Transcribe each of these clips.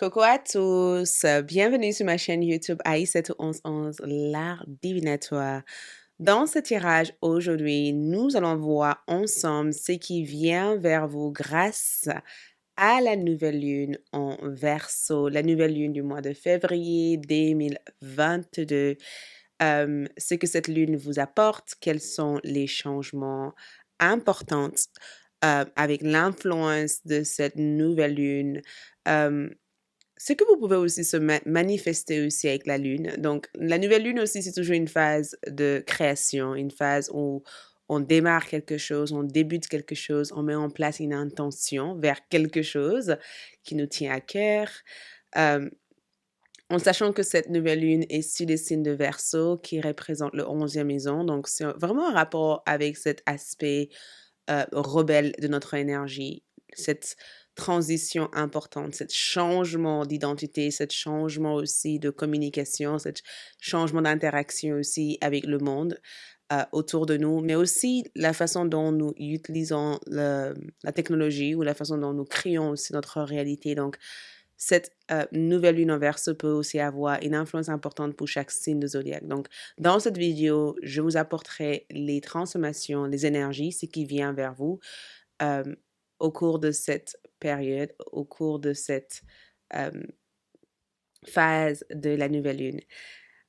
Coucou à tous, bienvenue sur ma chaîne YouTube AI71111, l'art divinatoire. Dans ce tirage aujourd'hui, nous allons voir ensemble ce qui vient vers vous grâce à la nouvelle lune en Verseau, la nouvelle lune du mois de février 2022. Ce que cette lune vous apporte, quels sont les changements importants avec l'influence de cette nouvelle lune. Euh, Ce que vous pouvez aussi se manifester aussi avec la lune. Donc, la nouvelle lune aussi, c'est toujours une phase de création, une phase où on démarre quelque chose, on débute quelque chose, on met en place une intention vers quelque chose qui nous tient à cœur. Euh, En sachant que cette nouvelle lune est sur les signes de Verseau qui représente le 11e maison. Donc, c'est vraiment un rapport avec cet aspect rebelle de notre énergie, cette transition importante, ce changement d'identité, ce changement aussi de communication, ce changement d'interaction aussi avec le monde autour de nous, mais aussi la façon dont nous utilisons la technologie ou la façon dont nous créons aussi notre réalité. Donc, cette nouvelle lune en Verseau peut aussi avoir une influence importante pour chaque signe de zodiaque. Donc, dans cette vidéo, je vous apporterai les transformations, les énergies, ce qui vient vers vous euh, au cours de cette période, au cours de cette euh, phase de la nouvelle lune.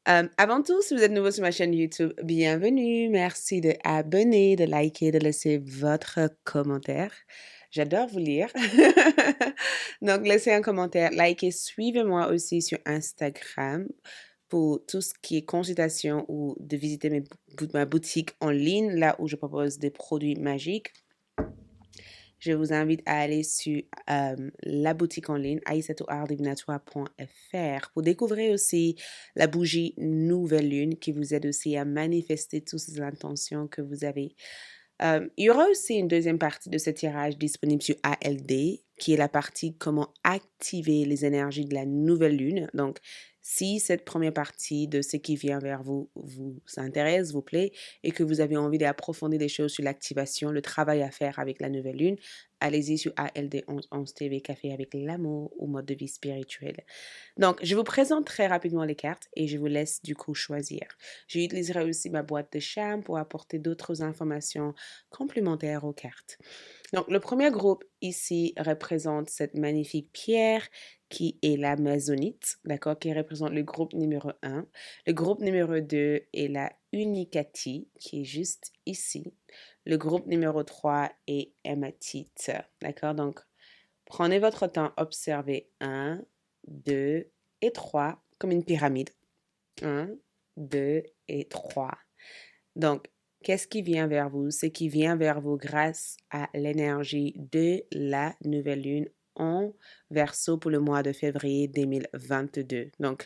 Avant tout, si vous êtes nouveau sur ma chaîne YouTube, bienvenue. Merci de abonner, de liker, de laisser votre commentaire. J'adore vous lire. Donc, laissez un commentaire, likez, suivez-moi aussi sur Instagram pour tout ce qui est consultation ou de visiter ma boutique en ligne, là où je propose des produits magiques. Je vous invite à aller sur la boutique en ligne aisatoartdivinatoire.fr pour découvrir aussi la bougie Nouvelle Lune qui vous aide aussi à manifester toutes ces intentions que vous avez. Il y aura aussi une deuxième partie de ce tirage disponible sur ALD, qui est la partie comment activer les énergies de la nouvelle lune. Donc, si cette première partie de ce qui vient vers vous vous intéresse, vous plaît, et que vous avez envie d'approfondir les choses sur l'activation, le travail à faire avec la nouvelle lune, allez-y sur ALD 1111 TV Café avec l'amour ou mode de vie spirituel. Donc, je vous présente très rapidement les cartes et je vous laisse du coup choisir. J'utiliserai aussi ma boîte de charme pour apporter d'autres informations complémentaires aux cartes. Donc, le premier groupe ici représente cette magnifique pierre qui est la Masonite, d'accord, qui représente le groupe numéro 1. Le groupe numéro 2 est la Unicati, qui est juste ici. Le groupe numéro 3 est Hématite, d'accord. Donc, prenez votre temps, observez 1, 2 et 3 comme une pyramide. 1, 2 et 3. Donc, qu'est-ce qui vient vers vous? Ce qui vient vers vous grâce à l'énergie de la nouvelle lune en Verseau pour le mois de février 2022. Donc,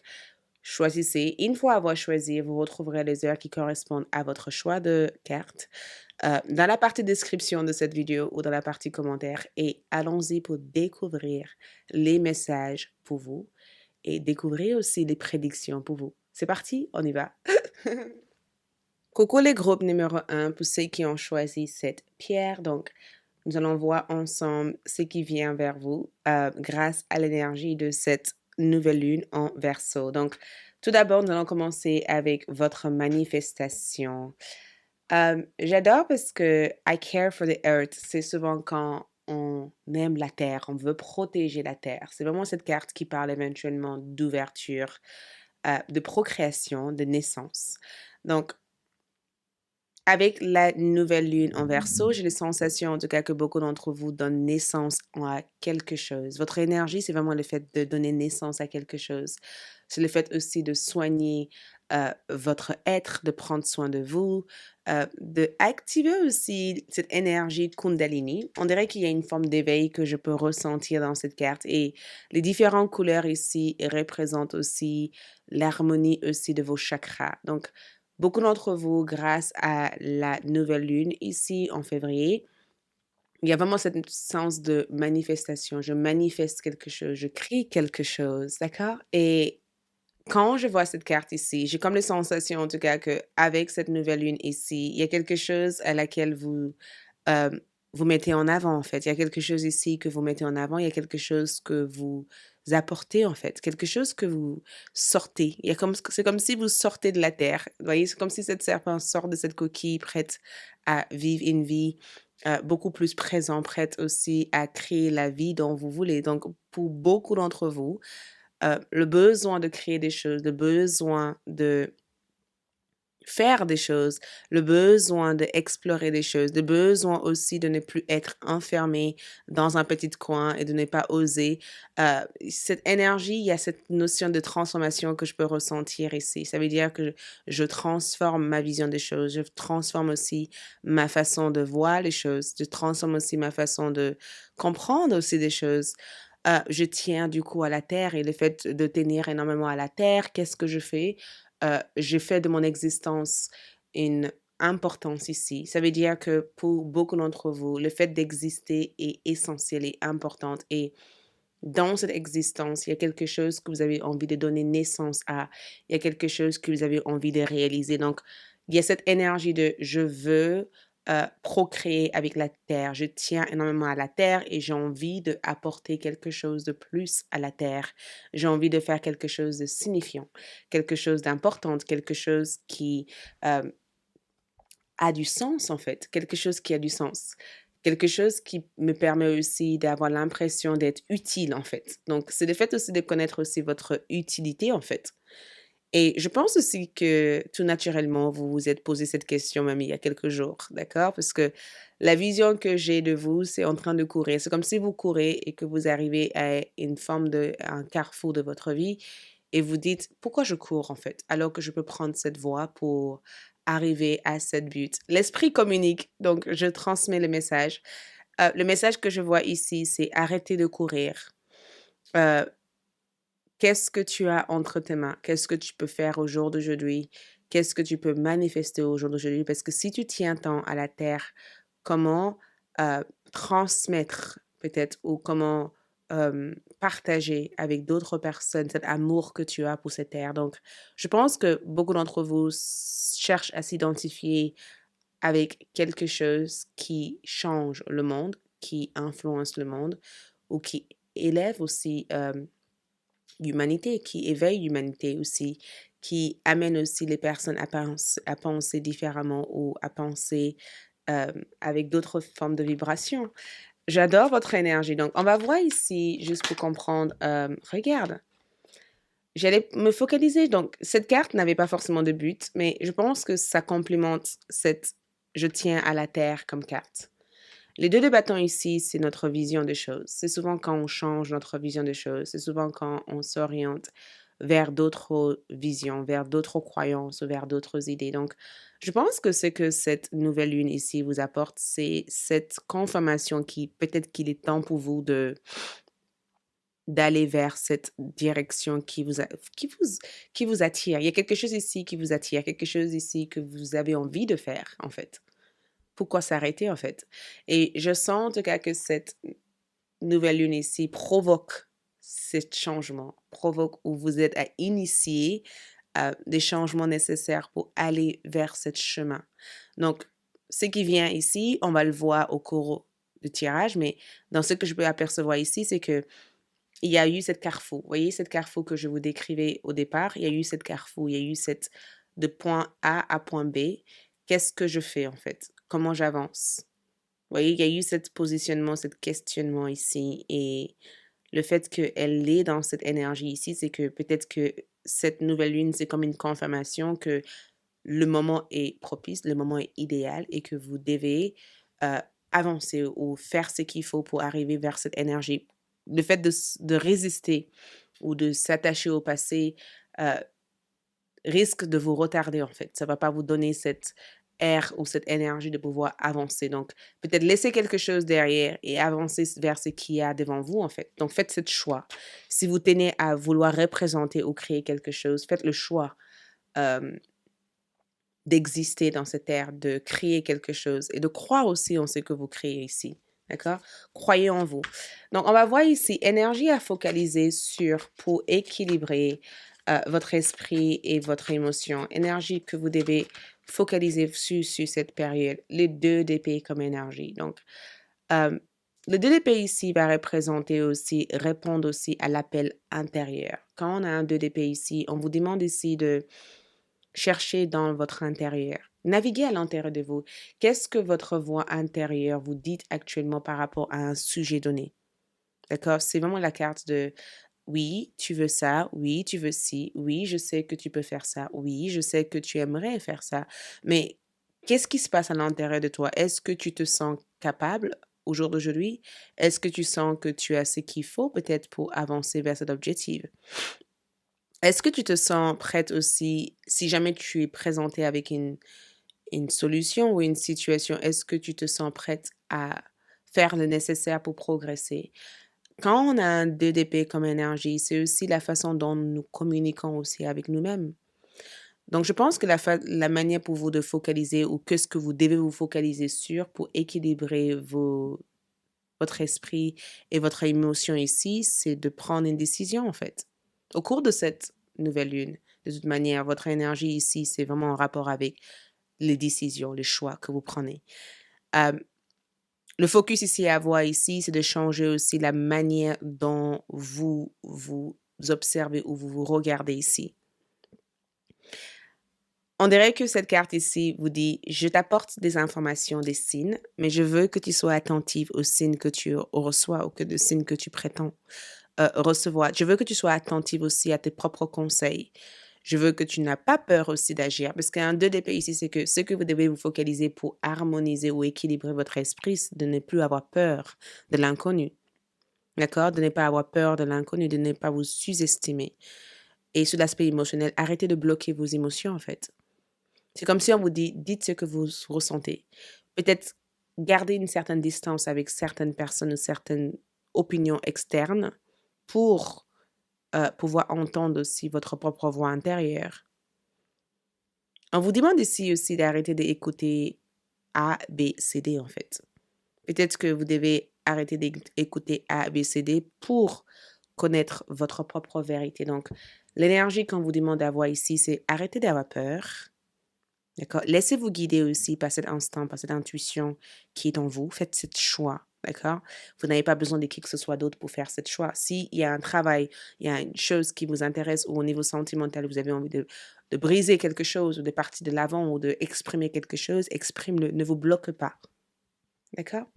choisissez. Une fois avoir choisi, vous retrouverez les heures qui correspondent à votre choix de carte dans la partie description de cette vidéo ou dans la partie commentaire. Et allons-y pour découvrir les messages pour vous et découvrir aussi les prédictions pour vous. C'est parti, on y va. Coucou les groupes numéro 1 pour ceux qui ont choisi cette pierre. Donc, nous allons voir ensemble ce qui vient vers vous grâce à l'énergie de cette nouvelle lune en Verseau. Donc, tout d'abord, nous allons commencer avec votre manifestation. J'adore parce que I care for the earth, c'est souvent quand on aime la terre, on veut protéger la terre. C'est vraiment cette carte qui parle éventuellement d'ouverture, de procréation, de naissance. Donc, avec la nouvelle lune en Verseau, j'ai les sensations, en tout cas, que beaucoup d'entre vous donnent naissance à quelque chose. Votre énergie, c'est vraiment le fait de donner naissance à quelque chose. C'est le fait aussi de soigner votre être, de prendre soin de vous, de activer aussi cette énergie Kundalini. On dirait qu'il y a une forme d'éveil que je peux ressentir dans cette carte. Et les différentes couleurs ici représentent aussi l'harmonie aussi de vos chakras. Donc, beaucoup d'entre vous, grâce à la nouvelle lune ici en février, il y a vraiment cette sens de manifestation. Je manifeste quelque chose, je crée quelque chose, d'accord? Et quand je vois cette carte ici, j'ai comme la sensation en tout cas qu'avec cette nouvelle lune ici, il y a quelque chose à laquelle vous mettez en avant en fait. Il y a quelque chose ici que vous mettez en avant, il y a quelque chose que vous apporter en fait, quelque chose que vous sortez. C'est comme si vous sortez de la terre. Vous voyez, c'est comme si cette serpent sort de cette coquille prête à vivre une vie beaucoup plus présente, prête aussi à créer la vie dont vous voulez. Donc, pour beaucoup d'entre vous, le besoin de créer des choses, le besoin de faire des choses, le besoin d'explorer des choses, le besoin aussi de ne plus être enfermé dans un petit coin et de ne pas oser. Cette énergie, il y a cette notion de transformation que je peux ressentir ici. Ça veut dire que je transforme ma vision des choses, je transforme aussi ma façon de voir les choses, je transforme aussi ma façon de comprendre aussi des choses. Je tiens du coup à la terre et le fait de tenir énormément à la terre, qu'est-ce que je fais? Je fais de mon existence une importance ici. Ça veut dire que pour beaucoup d'entre vous, le fait d'exister est essentiel et important. Et dans cette existence, il y a quelque chose que vous avez envie de donner naissance à. Il y a quelque chose que vous avez envie de réaliser. Donc, il y a cette énergie de je veux procréer avec la terre. Je tiens énormément à la terre et j'ai envie d'apporter quelque chose de plus à la terre. J'ai envie de faire quelque chose de signifiant, quelque chose d'important, quelque chose qui euh, a du sens en fait, quelque chose qui a du sens. Quelque chose qui me permet aussi d'avoir l'impression d'être utile en fait. Donc, c'est le fait aussi de connaître aussi votre utilité en fait. Et je pense aussi que tout naturellement, vous vous êtes posé cette question même il y a quelques jours, d'accord? Parce que la vision que j'ai de vous, c'est en train de courir. C'est comme si vous courez et que vous arrivez à une forme de, à un carrefour de votre vie et vous dites, pourquoi je cours en fait, alors que je peux prendre cette voie pour arriver à cette but. L'esprit communique, donc je transmets le message. Le message que je vois ici, c'est arrêter de courir. Euh, Qu'est-ce que tu as entre tes mains? Qu'est-ce que tu peux faire au jour d'aujourd'hui? Qu'est-ce que tu peux manifester au jour d'aujourd'hui? Parce que si tu tiens tant à la terre, comment transmettre peut-être ou comment partager avec d'autres personnes cet amour que tu as pour cette terre? Donc, je pense que beaucoup d'entre vous cherchent à s'identifier avec quelque chose qui change le monde, qui influence le monde ou qui élève aussi l'humanité, qui éveille l'humanité aussi, qui amène aussi les personnes à penser différemment ou à penser avec d'autres formes de vibrations. J'adore votre énergie. Donc, on va voir ici, juste pour comprendre, regarde, j'allais me focaliser. Donc, cette carte n'avait pas forcément de but, mais je pense que ça complémente cette je tiens à la terre comme carte. Les deux de bâtons ici, c'est notre vision des choses. C'est souvent quand on change notre vision des choses. C'est souvent quand on s'oriente vers d'autres visions, vers d'autres croyances, vers d'autres idées. Donc, je pense que ce que cette nouvelle lune ici vous apporte, c'est cette confirmation qui, peut-être qu'il est temps pour vous d'aller vers cette direction qui vous attire. Il y a quelque chose ici qui vous attire, quelque chose ici que vous avez envie de faire, en fait. Pourquoi s'arrêter, en fait? Et je sens en tout cas que cette nouvelle lune ici provoque ce changement, provoque où vous êtes à initier des changements nécessaires pour aller vers ce chemin. Donc, ce qui vient ici, on va le voir au cours du tirage, mais dans ce que je peux apercevoir ici, c'est que il y a eu cette carrefour. Vous voyez, cette carrefour que je vous décrivais au départ, il y a eu cette carrefour, il y a eu cette de point A à point B. Qu'est-ce que je fais en fait? Comment j'avance? Vous voyez, il y a eu ce positionnement, ce questionnement ici. Et le fait qu'elle est dans cette énergie ici, c'est que peut-être que cette nouvelle lune, c'est comme une confirmation que le moment est propice, le moment est idéal et que vous devez euh, avancer ou faire ce qu'il faut pour arriver vers cette énergie. Le fait de résister ou de s'attacher au passé euh, risque de vous retarder en fait. Ça va pas vous donner cette air ou cette énergie de pouvoir avancer. Donc, peut-être laisser quelque chose derrière et avancer vers ce qu'il y a devant vous en fait. Donc, faites ce choix. Si vous tenez à vouloir représenter ou créer quelque chose, faites le choix euh, d'exister dans cette ère, de créer quelque chose et de croire aussi en ce que vous créez ici. D'accord? Croyez en vous. Donc, on va voir ici énergie à focaliser sur pour équilibrer votre esprit et votre émotion. Énergie que vous devez focaliser sur cette période. Les deux d'épée comme énergie. Donc, euh, Le 2 d'épée ici va représenter aussi, répondre aussi à l'appel intérieur. Quand on a un 2 d'épée ici, on vous demande ici de chercher dans votre intérieur. Naviguez à l'intérieur de vous. Qu'est-ce que votre voix intérieure vous dit actuellement par rapport à un sujet donné? D'accord? C'est vraiment la carte de oui, tu veux ça, oui, tu veux ci, oui, je sais que tu peux faire ça, oui, je sais que tu aimerais faire ça. Mais qu'est-ce qui se passe à l'intérieur de toi? Est-ce que tu te sens capable au jour d'aujourd'hui? Est-ce que tu sens que tu as ce qu'il faut peut-être pour avancer vers cet objectif? Est-ce que tu te sens prête aussi, si jamais tu es présentée avec une solution ou une situation, est-ce que tu te sens prête à faire le nécessaire pour progresser? Quand on a un 2 d'épée comme énergie, c'est aussi la façon dont nous communiquons aussi avec nous-mêmes. Donc, je pense que la manière pour vous de focaliser ou qu'est-ce que vous devez vous focaliser sur pour équilibrer votre esprit et votre émotion ici, c'est de prendre une décision en fait. Au cours de cette nouvelle lune, de toute manière, votre énergie ici, c'est vraiment en rapport avec les décisions, les choix que vous prenez. Euh, le focus ici à avoir ici, c'est de changer aussi la manière dont vous vous observez ou vous vous regardez ici. On dirait que cette carte ici vous dit, je t'apporte des informations, des signes, mais je veux que tu sois attentive aux signes que tu reçois ou que des signes que tu prétends recevoir. Je veux que tu sois attentive aussi à tes propres conseils. Je veux que tu n'as pas peur aussi d'agir, parce qu'un 2 d'épée ici, c'est que ce que vous devez vous focaliser pour harmoniser ou équilibrer votre esprit, c'est de ne plus avoir peur de l'inconnu. D'accord? De ne pas avoir peur de l'inconnu, de ne pas vous sous-estimer. Et sur l'aspect émotionnel, arrêtez de bloquer vos émotions, en fait. C'est comme si on vous dit, dites ce que vous ressentez. Peut-être garder une certaine distance avec certaines personnes ou certaines opinions externes pour pouvoir entendre aussi votre propre voix intérieure. On vous demande ici aussi d'arrêter d'écouter A, B, C, D en fait. Peut-être que vous devez arrêter d'écouter A, B, C, D pour connaître votre propre vérité. Donc, l'énergie qu'on vous demande d'avoir ici, c'est arrêter d'avoir peur. D'accord? Laissez-vous guider aussi par cet instinct, par cette intuition qui est en vous. Faites ce choix. D'accord? Vous n'avez pas besoin de qui que ce soit d'autre pour faire ce choix. S'il y a un travail, il y a une chose qui vous intéresse ou au niveau sentimental, vous avez envie de briser quelque chose ou de partir de l'avant ou d'exprimer quelque chose, exprime-le. Ne vous bloque pas. D'accord?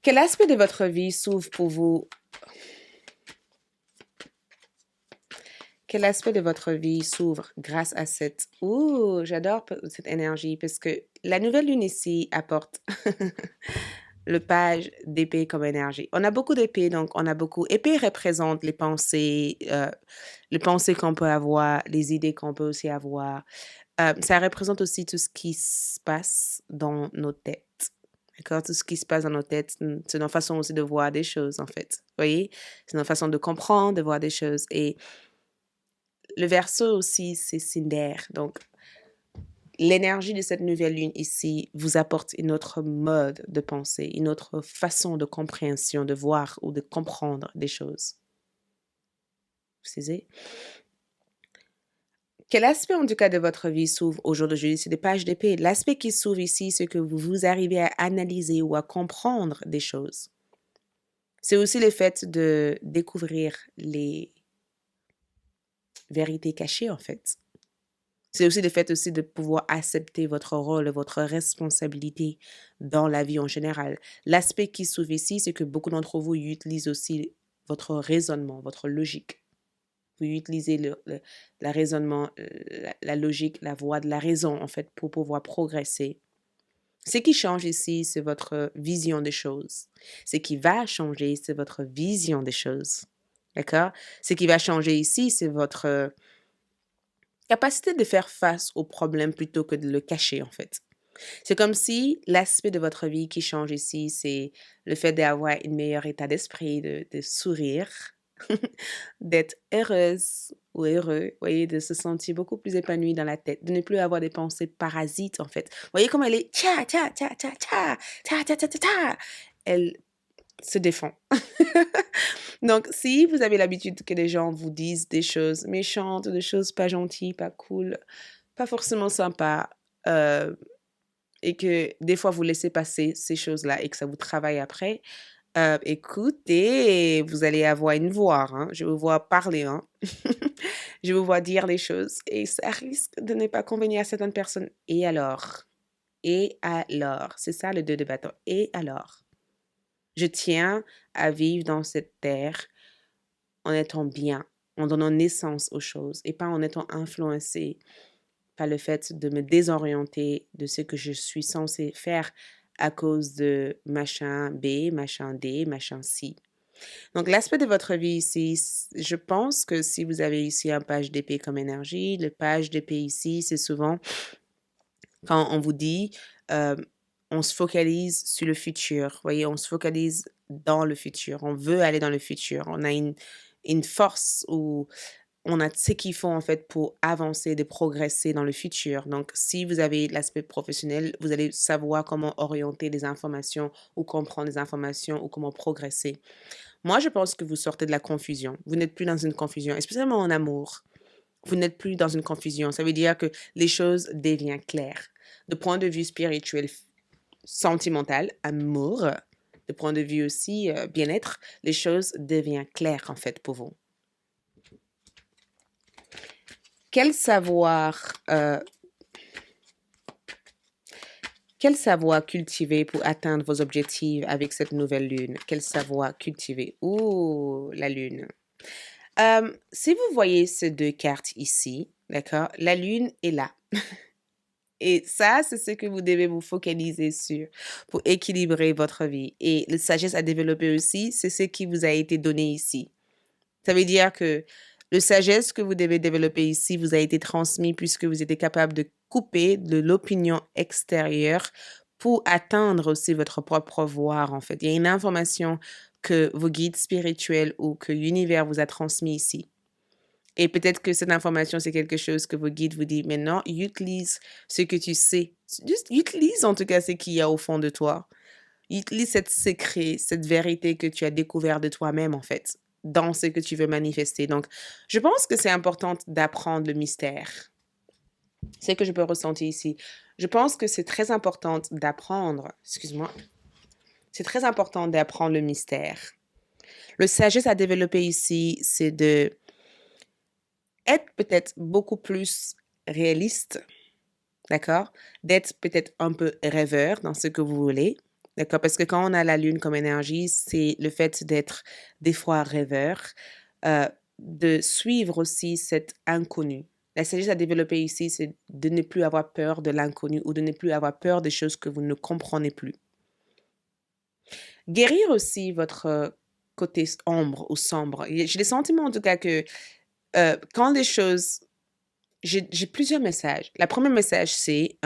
Quel aspect de votre vie s'ouvre pour vous? Quel aspect de votre vie s'ouvre grâce à cette... Ouh, j'adore cette énergie parce que la nouvelle lune ici apporte le page d'épée comme énergie. On a beaucoup d'épées, donc on a beaucoup... Épée représente les pensées qu'on peut avoir, les idées qu'on peut aussi avoir. Ça représente aussi tout ce qui se passe dans nos têtes. D'accord? Tout ce qui se passe dans nos têtes, c'est notre façon aussi de voir des choses, en fait. Vous voyez? C'est notre façon de comprendre, de voir des choses. Et le verso aussi, c'est Cinder. Donc, l'énergie de cette nouvelle lune ici vous apporte une autre mode de pensée, une autre façon de compréhension, de voir ou de comprendre des choses. Vous savez? Quel aspect, en tout cas, de votre vie s'ouvre aujourd'hui? C'est des pages d'épée. L'aspect qui s'ouvre ici, c'est que vous arrivez à analyser ou à comprendre des choses. C'est aussi le fait de découvrir les vérités cachées, en fait. C'est aussi le fait aussi de pouvoir accepter votre rôle, votre responsabilité dans la vie en général. L'aspect qui s'ouvre ici, c'est que beaucoup d'entre vous utilisent aussi votre raisonnement, votre logique. Vous utilisez la raisonnement, la logique, la voie de la raison, en fait, pour pouvoir progresser. Ce qui change ici, c'est votre vision des choses. Ce qui va changer, c'est votre vision des choses. D'accord? Ce qui va changer ici, c'est votre capacité de faire face au problème plutôt que de le cacher, en fait. C'est comme si l'aspect de votre vie qui change ici, c'est le fait d'avoir un meilleur état d'esprit, de sourire, d'être heureuse ou heureux, voyez, de se sentir beaucoup plus épanoui dans la tête, de ne plus avoir des pensées parasites, en fait. Voyez comment elle est tcha, tcha, tcha, tcha, tcha, tcha, tcha, tcha, tcha, tcha. Elle se défend. Donc, si vous avez l'habitude que les gens vous disent des choses méchantes, des choses pas gentilles, pas cool, pas forcément sympas, et que des fois vous laissez passer ces choses-là et que ça vous travaille après, écoutez, vous allez avoir une voix, hein. Je vous vois parler, hein. Je vous vois dire les choses et ça risque de ne pas convenir à certaines personnes. Et alors? Et alors? C'est ça le 2 de bâton. Et alors? Je tiens à vivre dans cette terre en étant bien, en donnant naissance aux choses et pas en étant influencée par le fait de me désorienter de ce que je suis censée faire à cause de machin B, machin D, machin C. Donc, l'aspect de votre vie ici, je pense que si vous avez ici un page d'épée comme énergie, le page d'épée ici, c'est souvent quand on vous dit, on se focalise sur le futur. Vous voyez, on se focalise dans le futur. On veut aller dans le futur. On a une force ou on a ce qu'il faut en fait pour avancer, de progresser dans le futur. Donc, si vous avez l'aspect professionnel, vous allez savoir comment orienter les informations ou comprendre les informations ou comment progresser. Moi, je pense que vous sortez de la confusion. Vous n'êtes plus dans une confusion, et spécialement en amour. Vous n'êtes plus dans une confusion. Ça veut dire que les choses deviennent claires. De point de vue spirituel, sentimental, amour, de point de vue aussi bien-être, les choses deviennent claires en fait pour vous. Quel savoir, quel savoir cultiver pour atteindre vos objectifs avec cette nouvelle lune? Quel savoir cultiver? Ouh, la lune. Si vous voyez ces deux cartes ici, d'accord, la lune est là. Et ça, c'est ce que vous devez vous focaliser sur pour équilibrer votre vie. Et la sagesse à développer aussi, c'est ce qui vous a été donné ici. Ça veut dire que le sagesse que vous devez développer ici vous a été transmis puisque vous êtes capable de couper de l'opinion extérieure pour atteindre aussi votre propre voir, en fait. Il y a une information que vos guides spirituels ou que l'univers vous a transmis ici. Et peut-être que cette information, c'est quelque chose que vos guides vous disent, mais non, utilise ce que tu sais. Juste utilise en tout cas ce qu'il y a au fond de toi. Utilise cette secret, cette vérité que tu as découvert de toi-même, en fait, dans ce que tu veux manifester. Donc, je pense que c'est important d'apprendre le mystère. C'est ce que je peux ressentir ici. Je pense que c'est très important d'apprendre, excuse-moi, c'est très important d'apprendre le mystère. Le sagesse à développer ici, c'est de être peut-être beaucoup plus réaliste, d'accord? D'être peut-être un peu rêveur dans ce que vous voulez, d'accord? Parce que quand on a la lune comme énergie, c'est le fait d'être des fois rêveur, de suivre aussi cet inconnu. La sagesse à développer ici, c'est de ne plus avoir peur de l'inconnu ou de ne plus avoir peur des choses que vous ne comprenez plus. Guérir aussi votre côté ombre ou sombre. J'ai le sentiment en tout cas que quand les choses j'ai plusieurs messages. Le premier message, c'est,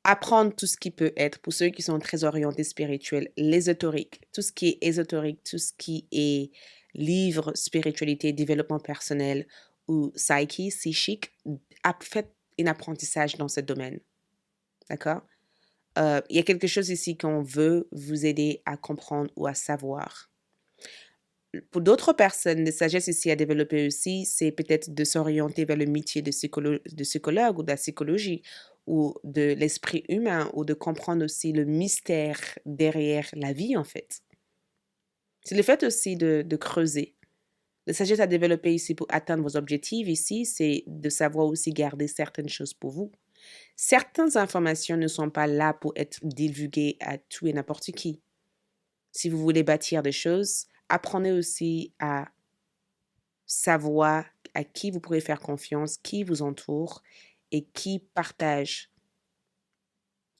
apprendre tout ce qui peut être, pour ceux qui sont très orientés spirituels, l'ésotérique, tout ce qui est ésotérique, tout ce qui est livre, spiritualité, développement personnel ou psychique, faites un apprentissage dans ce domaine. D'accord? Il y a quelque chose ici qu'on veut vous aider à comprendre ou à savoir. Pour d'autres personnes, la sagesse ici à développer aussi, c'est peut-être de s'orienter vers le métier de psychologue ou de la psychologie ou de l'esprit humain ou de comprendre aussi le mystère derrière la vie, en fait. C'est le fait aussi de creuser. La sagesse à développer ici pour atteindre vos objectifs ici, c'est de savoir aussi garder certaines choses pour vous. Certaines informations ne sont pas là pour être divulguées à tout et n'importe qui. Si vous voulez bâtir des choses, apprenez aussi à savoir à qui vous pourrez faire confiance, qui vous entoure et qui partage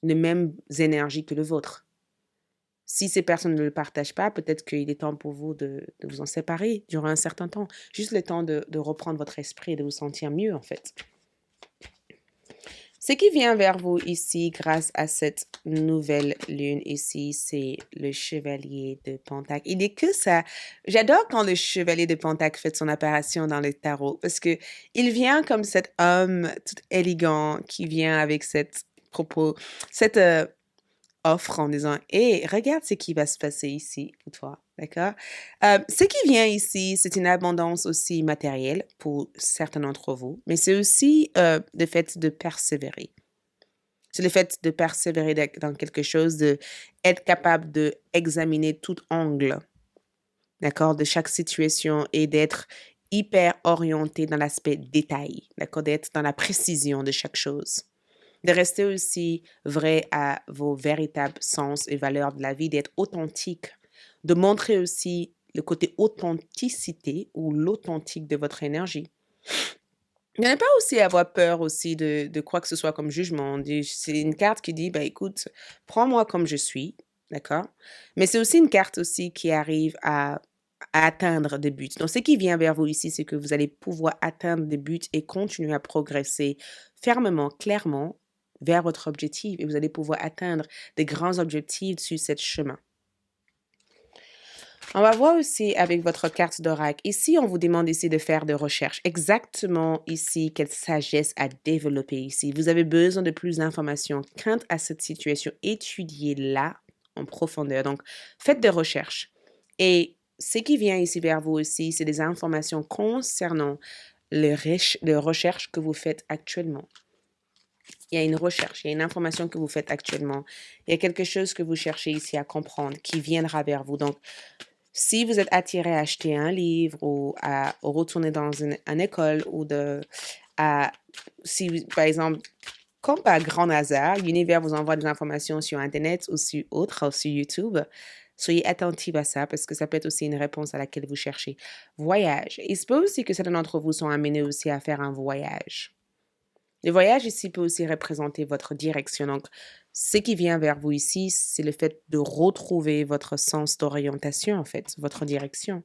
les mêmes énergies que le vôtre. Si ces personnes ne le partagent pas, peut-être qu'il est temps pour vous de vous en séparer durant un certain temps. Juste le temps de reprendre votre esprit et de vous sentir mieux, en fait. Ce qui vient vers vous ici, grâce à cette nouvelle lune ici, c'est le chevalier de Pentacle. Il n'est que ça. J'adore quand le chevalier de Pentacle fait son apparition dans le tarot parce que il vient comme cet homme tout élégant qui vient avec cette offre en disant, hé, regarde ce qui va se passer ici pour toi, d'accord? Ce qui vient ici, c'est une abondance aussi matérielle pour certains d'entre vous, mais c'est aussi le fait de persévérer. C'est le fait de persévérer dans quelque chose, de être capable d'examiner tout angle, d'accord, de chaque situation et d'être hyper orienté dans l'aspect détail, d'accord, d'être dans la précision de chaque chose. De rester aussi vrai à vos véritables sens et valeurs de la vie, d'être authentique, de montrer aussi le côté authenticité ou l'authentique de votre énergie. Ne pas aussi avoir peur aussi de quoi que ce soit comme jugement. C'est une carte qui dit, bah écoute, prends-moi comme je suis, d'accord? Mais c'est aussi une carte aussi qui arrive à atteindre des buts. Donc, ce qui vient vers vous ici, c'est que vous allez pouvoir atteindre des buts et continuer à progresser fermement, clairement vers votre objectif et vous allez pouvoir atteindre des grands objectifs sur ce chemin. On va voir aussi avec votre carte d'oracle. Ici, on vous demande ici de faire des recherches. Exactement ici, quelle sagesse à développer ici. Vous avez besoin de plus d'informations quant à cette situation. Étudiez-la en profondeur. Donc, faites des recherches. Et ce qui vient ici vers vous aussi, c'est des informations concernant les recherches que vous faites actuellement. Il y a une recherche, il y a une information que vous faites actuellement. Il y a quelque chose que vous cherchez ici à comprendre qui viendra vers vous. Donc, si vous êtes attiré à acheter un livre ou à retourner dans une école ou si par exemple, comme par grand hasard, l'univers vous envoie des informations sur Internet ou sur autre, ou sur YouTube, soyez attentifs à ça parce que ça peut être aussi une réponse à laquelle vous cherchez. Voyage. Il se peut aussi que certains d'entre vous sont amenés aussi à faire un voyage. Le voyage ici peut aussi représenter votre direction. Donc, ce qui vient vers vous ici, c'est le fait de retrouver votre sens d'orientation, en fait, votre direction.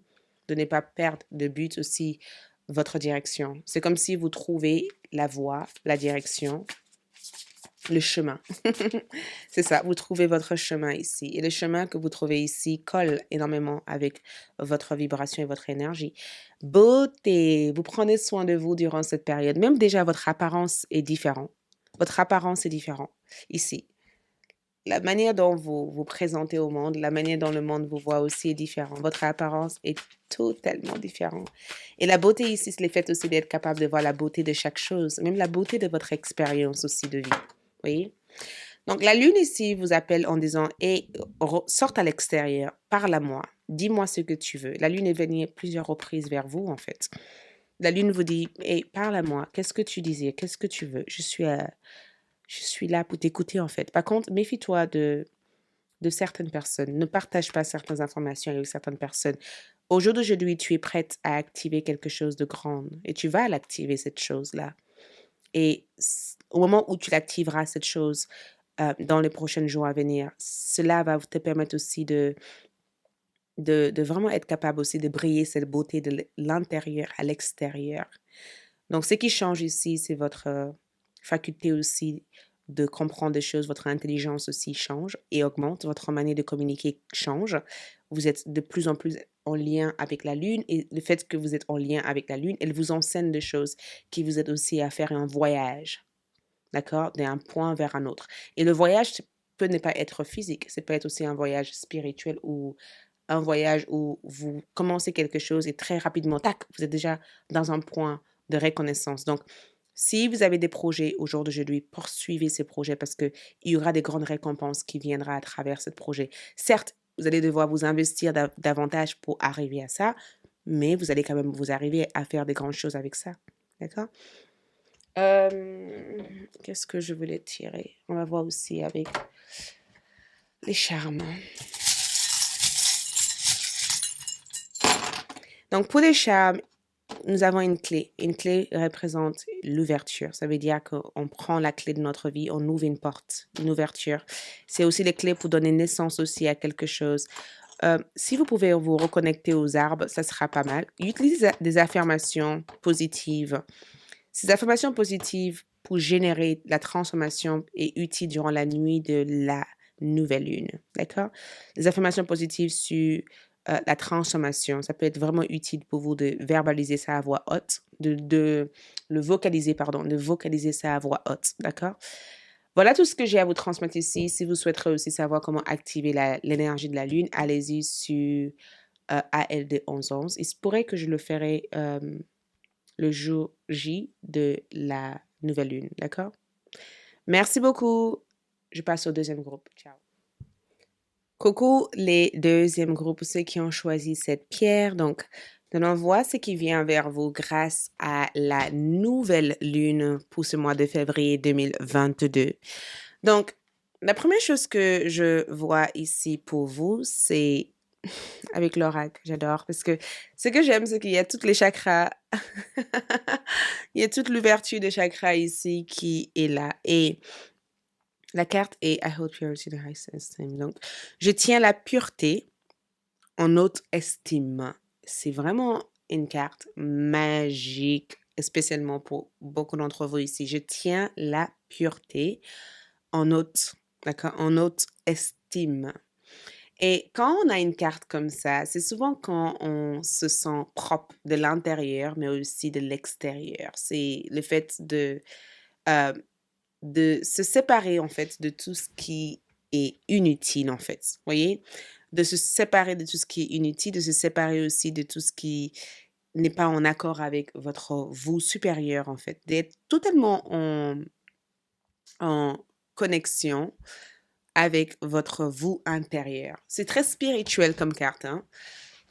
De ne pas perdre de but aussi votre direction. C'est comme si vous trouvez la voie, la direction, le chemin. C'est ça, vous trouvez votre chemin ici. Et le chemin que vous trouvez ici colle énormément avec votre vibration et votre énergie. Beauté, vous prenez soin de vous durant cette période. Même déjà, votre apparence est différente. Votre apparence est différente ici. La manière dont vous vous présentez au monde, la manière dont le monde vous voit aussi est différente. Votre apparence est totalement différente. Et la beauté ici, c'est le fait aussi d'être capable de voir la beauté de chaque chose, même la beauté de votre expérience aussi de vie. Vous voyez? Donc, la lune ici vous appelle en disant, hey, sorte à l'extérieur, parle à moi, dis-moi ce que tu veux. La lune est venue plusieurs reprises vers vous, en fait. La lune vous dit, hey, parle à moi, qu'est-ce que tu disais, qu'est-ce que tu veux? Je suis là pour t'écouter, en fait. Par contre, méfie-toi de certaines personnes. Ne partage pas certaines informations avec certaines personnes. Au jour d'aujourd'hui, tu es prête à activer quelque chose de grand et tu vas l'activer, cette chose-là. Et au moment où tu l'activeras, cette chose, dans les prochains jours à venir, cela va te permettre aussi de vraiment être capable aussi de briller cette beauté de l'intérieur à l'extérieur. Donc, ce qui change ici, c'est votre faculté aussi de comprendre des choses, votre intelligence aussi change et augmente, votre manière de communiquer change. Vous êtes de plus en plus en lien avec la Lune et le fait que vous êtes en lien avec la Lune, elle vous enseigne des choses qui vous aident aussi à faire un voyage, d'accord, d'un point vers un autre. Et le voyage peut ne pas être physique, ça peut être aussi un voyage spirituel ou un voyage où vous commencez quelque chose et très rapidement, tac, vous êtes déjà dans un point de reconnaissance. Donc, si vous avez des projets au jour d'aujourd'hui, poursuivez ces projets parce qu'il y aura des grandes récompenses qui viendront à travers ce projet. Certes, vous allez devoir vous investir davantage pour arriver à ça, mais vous allez quand même vous arriver à faire des grandes choses avec ça. D'accord? Qu'est-ce que je voulais tirer? On va voir aussi avec les charmes. Donc, pour les charmes, nous avons une clé. Une clé représente l'ouverture. Ça veut dire qu'on prend la clé de notre vie, on ouvre une porte, une ouverture. C'est aussi les clés pour donner naissance aussi à quelque chose. Si vous pouvez vous reconnecter aux arbres, ça sera pas mal. Utilisez des affirmations positives. Ces affirmations positives pour générer la transformation est utile durant la nuit de la nouvelle lune. D'accord? Les affirmations positives sur la transformation, ça peut être vraiment utile pour vous de verbaliser ça à voix haute, de le vocaliser, pardon, de vocaliser ça à voix haute. D'accord? Voilà tout ce que j'ai à vous transmettre ici. Si vous souhaiterez aussi savoir comment activer l'énergie de la lune, allez-y sur ALD 1111. Il se pourrait que je le ferai le jour J de la nouvelle lune, d'accord? Merci beaucoup. Je passe au deuxième groupe. Ciao. Coucou les deuxièmes groupes, ceux qui ont choisi cette pierre. Donc, on envoie ce qui vient vers vous grâce à la nouvelle lune pour ce mois de février 2022. Donc, la première chose que je vois ici pour vous, c'est avec l'oracle. J'adore parce que ce que j'aime, c'est qu'il y a toutes les chakras. Il y a toute l'ouverture des chakras ici qui est là. Et la carte est I hold purity in high esteem. Donc, je tiens la pureté en haute estime. C'est vraiment une carte magique, spécialement pour beaucoup d'entre vous ici. Je tiens la pureté en haute, d'accord, en haute estime. Et quand on a une carte comme ça, c'est souvent quand on se sent propre de l'intérieur, mais aussi de l'extérieur. C'est le fait euh, de se séparer, en fait, de tout ce qui est inutile, en fait. Vous voyez? De se séparer de tout ce qui est inutile, de se séparer aussi de tout ce qui n'est pas en accord avec votre vous supérieur, en fait. D'être totalement en connexion avec votre vous intérieur. C'est très spirituel comme carte, hein.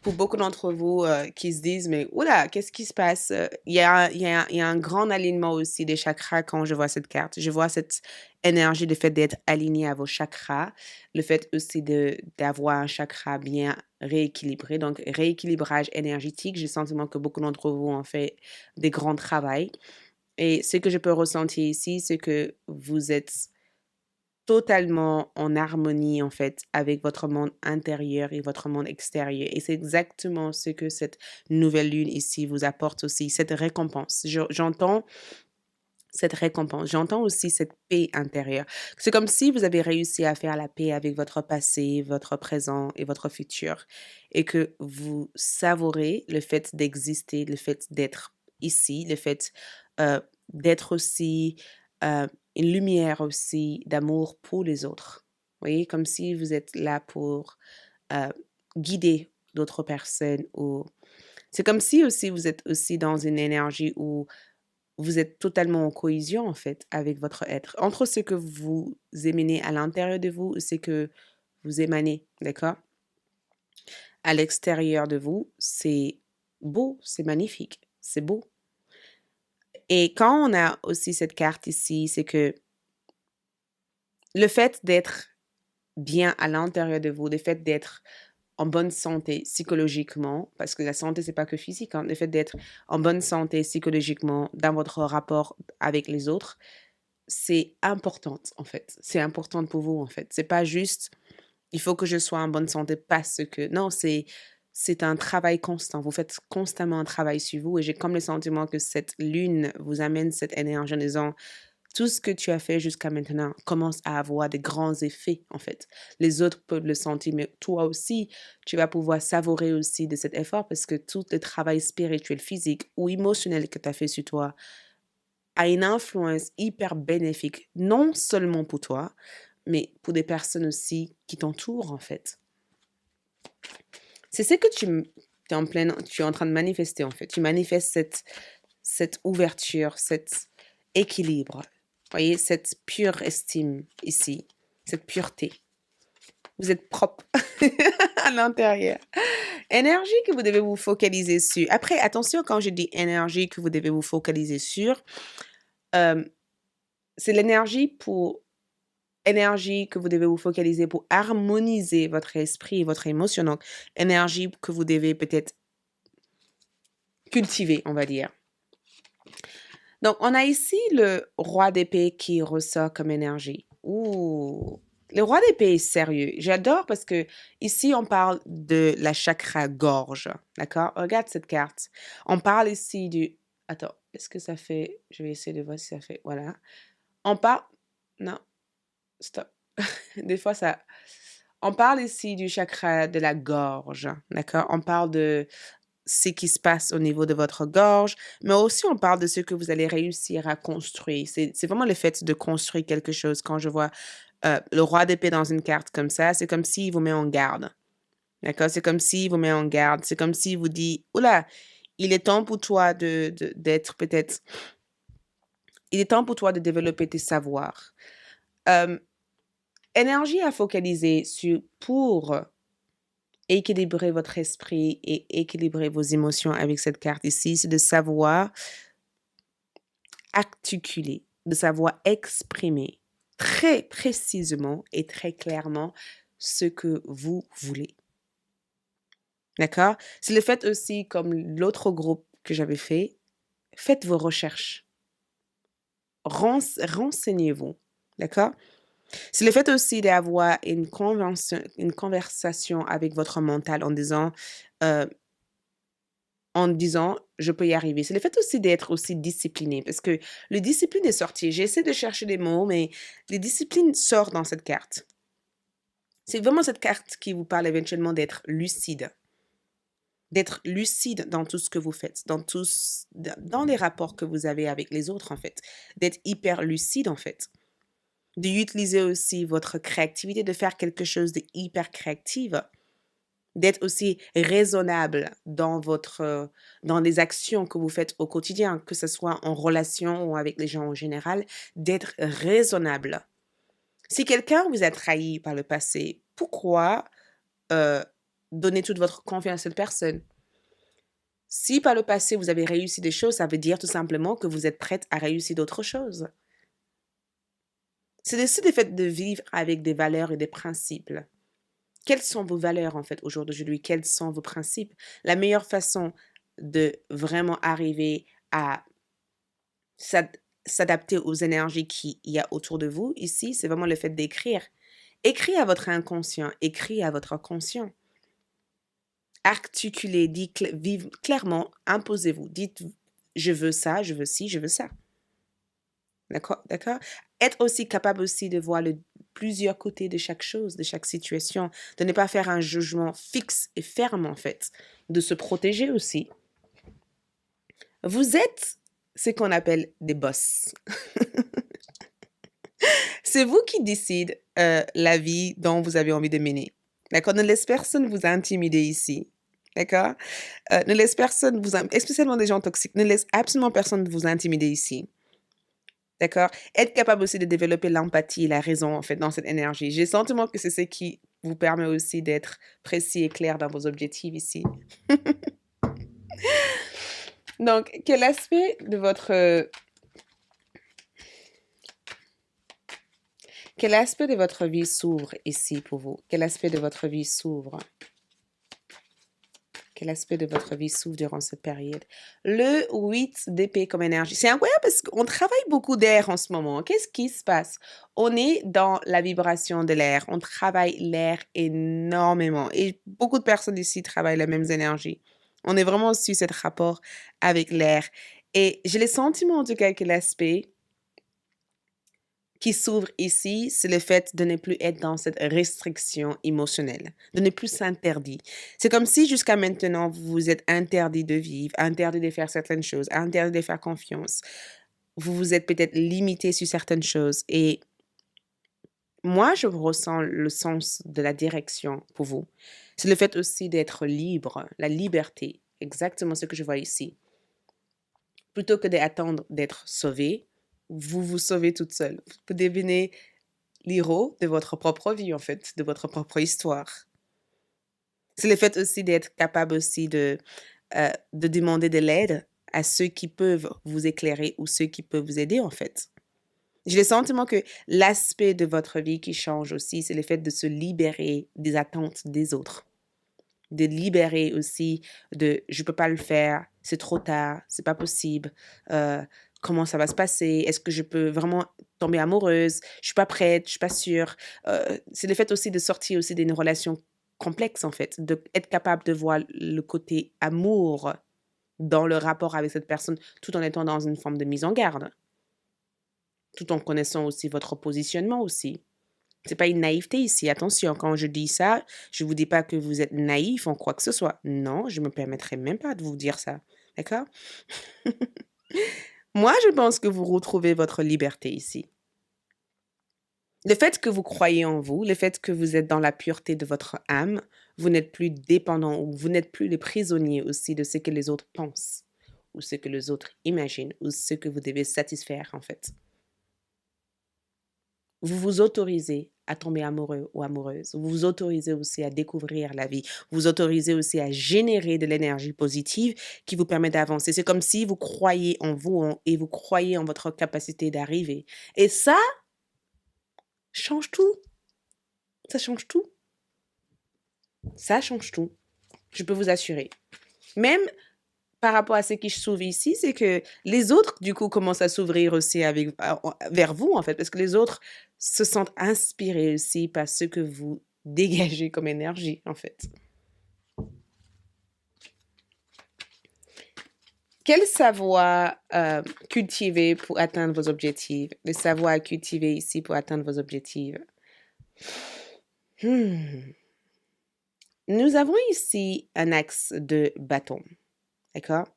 Pour beaucoup d'entre vous qui se disent, mais oula, qu'est-ce qui se passe? Il y a un grand alignement aussi des chakras quand je vois cette carte. Je vois cette énergie, le fait d'être aligné à vos chakras, le fait aussi d'avoir un chakra bien rééquilibré. Donc, rééquilibrage énergétique, j'ai le sentiment que beaucoup d'entre vous ont fait des grands travaux. Et ce que je peux ressentir ici, c'est que vous êtes totalement en harmonie, en fait, avec votre monde intérieur et votre monde extérieur. Et c'est exactement ce que cette nouvelle lune ici vous apporte aussi, cette récompense. J'entends cette récompense. J'entends aussi cette paix intérieure. C'est comme si vous avez réussi à faire la paix avec votre passé, votre présent et votre futur. Et que vous savourez le fait d'exister, le fait d'être ici, le fait euh, d'être aussi euh, une lumière aussi d'amour pour les autres. Vous voyez, comme si vous êtes là pour euh, guider d'autres personnes ou c'est comme si aussi vous êtes aussi dans une énergie où vous êtes totalement en cohésion, en fait, avec votre être. Entre ce que vous émanez à l'intérieur de vous et ce que vous émanez, d'accord? À l'extérieur de vous, c'est beau, c'est magnifique, c'est beau. Et quand on a aussi cette carte ici, c'est que le fait d'être bien à l'intérieur de vous, le fait d'être en bonne santé psychologiquement, parce que la santé, c'est pas que physique, hein, le fait d'être en bonne santé psychologiquement dans votre rapport avec les autres, c'est importante, en fait. C'est important pour vous, en fait. C'est pas juste, il faut que je sois en bonne santé parce que, non, c'est un travail constant. Vous faites constamment un travail sur vous et j'ai comme le sentiment que cette lune vous amène cette énergie en disant, tout ce que tu as fait jusqu'à maintenant commence à avoir des grands effets, en fait. Les autres peuvent le sentir, mais toi aussi, tu vas pouvoir savourer aussi de cet effort parce que tout le travail spirituel, physique ou émotionnel que tu as fait sur toi a une influence hyper bénéfique, non seulement pour toi, mais pour des personnes aussi qui t'entourent, en fait. C'est ce que tu es en train de manifester, en fait. Tu manifestes cette ouverture, cet équilibre. Vous voyez, cette pure estime ici, cette pureté. Vous êtes propre à l'intérieur. Énergie que vous devez vous focaliser sur. Après, attention, quand je dis énergie que vous devez vous focaliser sur, euh, c'est énergie que vous devez vous focaliser pour harmoniser votre esprit et votre émotion. Donc, énergie que vous devez peut-être cultiver, on va dire. Donc, on a ici le roi d'épée qui ressort comme énergie. Ouh, le roi d'épée est sérieux. J'adore parce que ici, on parle de la chakra gorge. D'accord? Regarde cette carte. On parle ici du... Attends, est-ce que ça fait... Je vais essayer de voir si ça fait... Voilà. On parle... Non, stop. Des fois, ça... On parle ici du chakra de la gorge. D'accord? On parle de ce qui se passe au niveau de votre gorge, mais aussi on parle de ce que vous allez réussir à construire. C'est vraiment le fait de construire quelque chose. Quand je vois le roi d'épée dans une carte comme ça, c'est comme s'il vous met en garde. D'accord? C'est comme s'il vous met en garde. C'est comme s'il vous dit, oula, il est temps pour toi d'être peut-être Il est temps pour toi de développer tes savoirs. Euh, Énergie à focaliser pour équilibrer votre esprit et équilibrer vos émotions avec cette carte ici, c'est de savoir articuler, de savoir exprimer très précisément et très clairement ce que vous voulez. D'accord? C'est le fait aussi, comme l'autre groupe que j'avais fait, faites vos recherches. Renseignez-vous. D'accord? C'est le fait aussi d'avoir une conversation avec votre mental euh, en disant, je peux y arriver. C'est le fait aussi d'être aussi discipliné, parce que le discipline est sorti. J'essaie de chercher des mots, mais les disciplines sortent dans cette carte. C'est vraiment cette carte qui vous parle éventuellement d'être lucide. D'être lucide dans tout ce que vous faites, dans les rapports que vous avez avec les autres, en fait. D'être hyper lucide, en fait. D'utiliser aussi votre créativité, de faire quelque chose de hyper créative. D'être aussi raisonnable dans les actions que vous faites au quotidien, que ce soit en relation ou avec les gens en général, d'être raisonnable. Si quelqu'un vous a trahi par le passé, pourquoi donner toute votre confiance à cette personne? Si par le passé vous avez réussi des choses, ça veut dire tout simplement que vous êtes prête à réussir d'autres choses. C'est aussi le fait de vivre avec des valeurs et des principes. Quelles sont vos valeurs en fait au jour d'aujourd'hui? Quels sont vos principes? La meilleure façon de vraiment arriver à s'adapter aux énergies qu'il y a autour de vous ici, c'est vraiment le fait d'écrire. Écrire à votre inconscient, écrire à votre conscient. Articulez, vivez clairement, imposez-vous. Dites, je veux ça, je veux ci, je veux ça. D'accord? D'accord? Être aussi capable aussi de voir plusieurs côtés de chaque chose, de chaque situation, de ne pas faire un jugement fixe et ferme en fait, de se protéger aussi. Vous êtes ce qu'on appelle des boss. C'est vous qui décidez la vie dont vous avez envie de mener. D'accord? Ne laisse personne vous intimider ici. D'accord? Ne laisse personne spécialement des gens toxiques, ne laisse absolument personne vous intimider ici. D'accord? Être capable aussi de développer l'empathie et la raison, en fait, dans cette énergie. J'ai le sentiment que c'est ce qui vous permet aussi d'être précis et clair dans vos objectifs ici. Donc, quel aspect de votre vie s'ouvre ici pour vous? Quel aspect de votre vie s'ouvre? Quel aspect de votre vie s'ouvre durant cette période? Le 8 d'épée comme énergie. C'est incroyable parce qu'on travaille beaucoup d'air en ce moment. Qu'est-ce qui se passe? On est dans la vibration de l'air. On travaille l'air énormément. Et beaucoup de personnes ici travaillent la même énergie. On est vraiment sur ce rapport avec l'air. Et j'ai le sentiment en tout cas que l'aspect qui s'ouvre ici, c'est le fait de ne plus être dans cette restriction émotionnelle, de ne plus s'interdire. C'est comme si jusqu'à maintenant, vous vous êtes interdit de vivre, interdit de faire certaines choses, interdit de faire confiance. Vous vous êtes peut-être limité sur certaines choses. Et moi, je ressens le sens de la direction pour vous. C'est le fait aussi d'être libre, la liberté, exactement ce que je vois ici. Plutôt que d'attendre d'être sauvé, vous vous sauvez toute seule. Vous devenez l'héros de votre propre vie, en fait, de votre propre histoire. C'est le fait aussi d'être capable aussi de demander de l'aide à ceux qui peuvent vous éclairer ou ceux qui peuvent vous aider, en fait. J'ai le sentiment que l'aspect de votre vie qui change aussi, c'est le fait de se libérer des attentes des autres. De libérer aussi de je peux pas le faire, c'est trop tard, c'est pas possible, comment ça va se passer, est-ce que je peux vraiment tomber amoureuse, je suis pas prête, je suis pas sûre. C'est le fait aussi de sortir aussi d'une relation complexe en fait, d'être capable de voir le côté amour dans le rapport avec cette personne tout en étant dans une forme de mise en garde, tout en connaissant aussi votre positionnement aussi. C'est pas une naïveté ici. Attention, quand je dis ça, je vous dis pas que vous êtes naïf en quoi que ce soit. Non, je me permettrai même pas de vous dire ça. D'accord? Moi, je pense que vous retrouvez votre liberté ici. Le fait que vous croyez en vous, le fait que vous êtes dans la pureté de votre âme, vous n'êtes plus dépendant ou vous n'êtes plus les prisonniers aussi de ce que les autres pensent ou ce que les autres imaginent ou ce que vous devez satisfaire en fait. Vous vous autorisez à tomber amoureux ou amoureuse. Vous vous autorisez aussi à découvrir la vie. Vous vous autorisez aussi à générer de l'énergie positive qui vous permet d'avancer. C'est comme si vous croyez en vous et vous croyez en votre capacité d'arriver. Et ça change tout. Ça change tout. Ça change tout. Je peux vous assurer. Même par rapport à ce qui s'ouvre ici, c'est que les autres, du coup, commencent à s'ouvrir aussi vers vous, en fait, parce que les autres se sentent inspirés aussi par ce que vous dégagez comme énergie, en fait. Quel savoir cultiver pour atteindre vos objectifs? Le savoir à cultiver ici pour atteindre vos objectifs. Nous avons ici un axe de bâton, d'accord?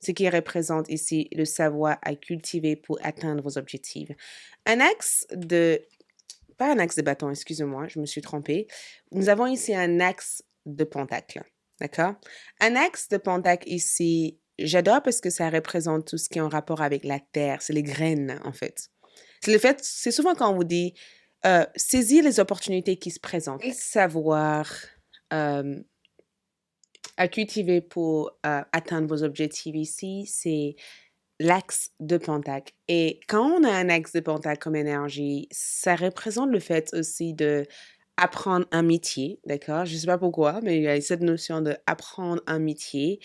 Ce qui représente ici le savoir à cultiver pour atteindre vos objectifs. Pas un axe de bâton, excusez-moi, je me suis trompée. Nous avons ici un axe de pentacle, d'accord? Un axe de pentacle ici, j'adore parce que ça représente tout ce qui est en rapport avec la terre, c'est les graines en fait. C'est souvent quand on vous dit saisir les opportunités qui se présentent. Quel savoir à cultiver pour atteindre vos objectifs ici, c'est l'axe de pentacle. Et quand on a un axe de pentacle comme énergie, ça représente le fait aussi de apprendre un métier, d'accord? Je ne sais pas pourquoi, mais il y a cette notion de apprendre un métier,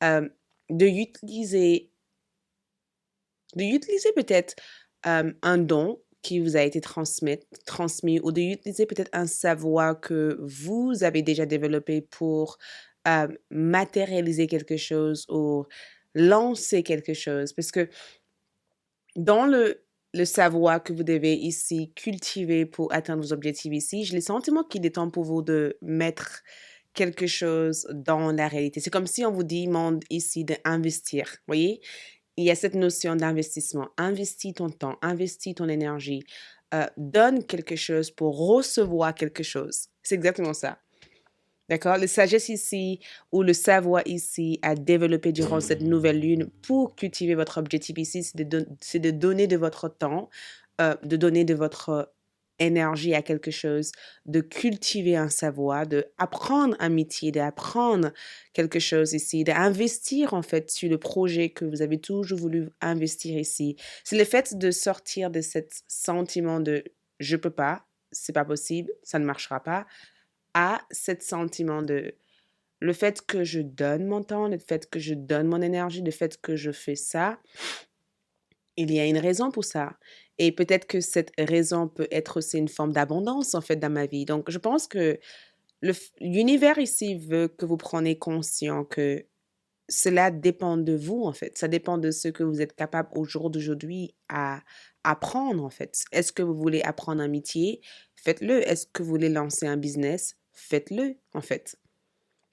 de utiliser peut-être un don qui vous a été transmis ou d'utiliser peut-être un savoir que vous avez déjà développé pour matérialiser quelque chose ou lancer quelque chose. Parce que dans le savoir que vous devez ici cultiver pour atteindre vos objectifs ici, j'ai le sentiment qu'il est temps pour vous de mettre quelque chose dans la réalité. C'est comme si on vous demande ici d'investir, vous voyez? Il y a cette notion d'investissement. Investis ton temps, investis ton énergie, donne quelque chose pour recevoir quelque chose. C'est exactement ça. D'accord? Le sagesse ici ou le savoir ici à développer durant cette nouvelle lune pour cultiver votre objectif ici, c'est de donner de votre temps, de donner de votre énergie à quelque chose, de cultiver un savoir, de apprendre un métier, d'apprendre quelque chose ici, d'investir en fait sur le projet que vous avez toujours voulu investir ici. C'est le fait de sortir de ce sentiment de je peux pas, c'est pas possible, ça ne marchera pas, à ce sentiment de le fait que je donne mon temps, le fait que je donne mon énergie, le fait que je fais ça, il y a une raison pour ça. Et peut-être que cette raison peut être aussi une forme d'abondance, en fait, dans ma vie. Donc, je pense que l'univers ici veut que vous preniez conscience que cela dépend de vous, en fait. Ça dépend de ce que vous êtes capable au jour d'aujourd'hui à apprendre, en fait. Est-ce que vous voulez apprendre un métier? Faites-le. Est-ce que vous voulez lancer un business? Faites-le, en fait.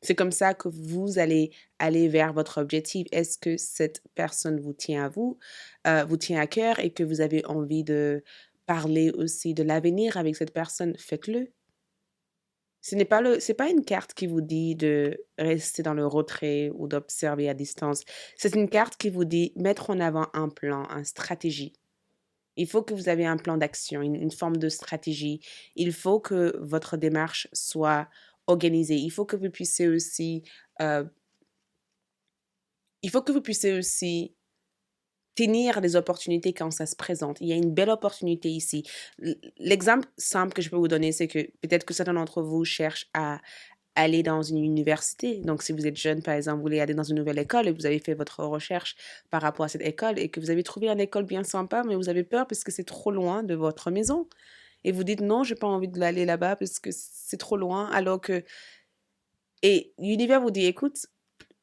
C'est comme ça que vous allez aller vers votre objectif. Est-ce que cette personne vous tient à vous tient à cœur et que vous avez envie de parler aussi de l'avenir avec cette personne? Faites-le. C'est pas une carte qui vous dit de rester dans le retrait ou d'observer à distance. C'est une carte qui vous dit mettre en avant un plan, une stratégie. Il faut que vous ayez un plan d'action, une forme de stratégie. Il faut que votre démarche soit organisée. Euh, il faut que vous puissiez aussi tenir les opportunités quand ça se présente. Il y a une belle opportunité ici. L'exemple simple que je peux vous donner, c'est que peut-être que certains d'entre vous cherchent à aller dans une université. Donc, si vous êtes jeune, par exemple, vous voulez aller dans une nouvelle école et vous avez fait votre recherche par rapport à cette école et que vous avez trouvé une école bien sympa, mais vous avez peur parce que c'est trop loin de votre maison. Et vous dites non, j'ai pas envie d'aller là-bas parce que c'est trop loin, alors que... Et l'univers vous dit, écoute,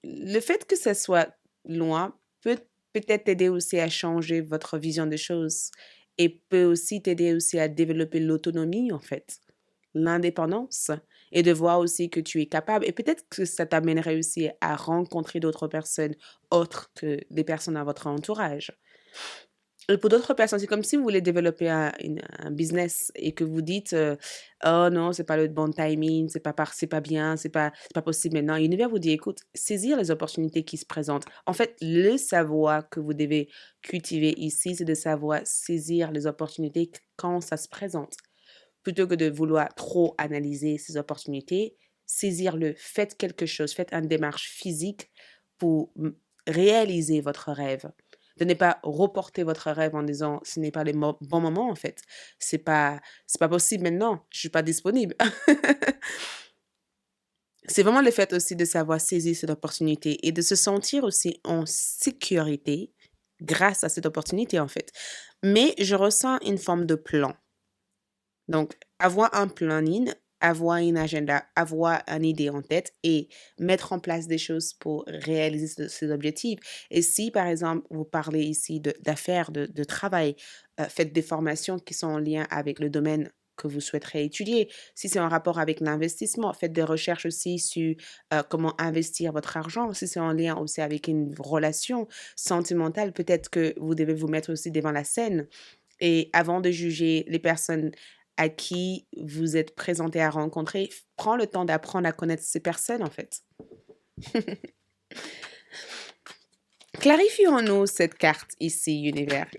le fait que ça soit loin peut peut-être t'aider aussi à changer votre vision des choses et peut aussi t'aider aussi à développer l'autonomie, en fait, l'indépendance et de voir aussi que tu es capable. Et peut-être que ça t'amènerait aussi à rencontrer d'autres personnes autres que des personnes à votre entourage. Et pour d'autres personnes, c'est comme si vous voulez développer un business et que vous dites, «Oh non, c'est pas le bon timing, c'est pas bien, c'est pas possible maintenant». Et l'univers vous dit: «Écoute, saisir les opportunités qui se présentent». En fait, le savoir que vous devez cultiver ici, c'est de savoir saisir les opportunités quand ça se présente. Plutôt que de vouloir trop analyser ces opportunités, saisir-le, faites quelque chose, faites une démarche physique pour réaliser votre rêve. De ne pas reporter votre rêve en disant ce n'est pas le bon moment en fait. C'est pas possible maintenant, je suis pas disponible. C'est vraiment le fait aussi de savoir saisir cette opportunité et de se sentir aussi en sécurité grâce à cette opportunité en fait. Mais je ressens une forme de plan. Donc, avoir un planning, avoir un agenda, avoir une idée en tête et mettre en place des choses pour réaliser ces objectifs. Et si, par exemple, vous parlez ici d'affaires, de travail, faites des formations qui sont en lien avec le domaine que vous souhaiterez étudier. Si c'est en rapport avec l'investissement, faites des recherches aussi sur comment investir votre argent. Si c'est en lien aussi avec une relation sentimentale, peut-être que vous devez vous mettre aussi devant la scène et avant de juger les personnes à qui vous êtes présenté à rencontrer, prends le temps d'apprendre à connaître ces personnes, en fait. Clarifions-nous cette carte ici, univers.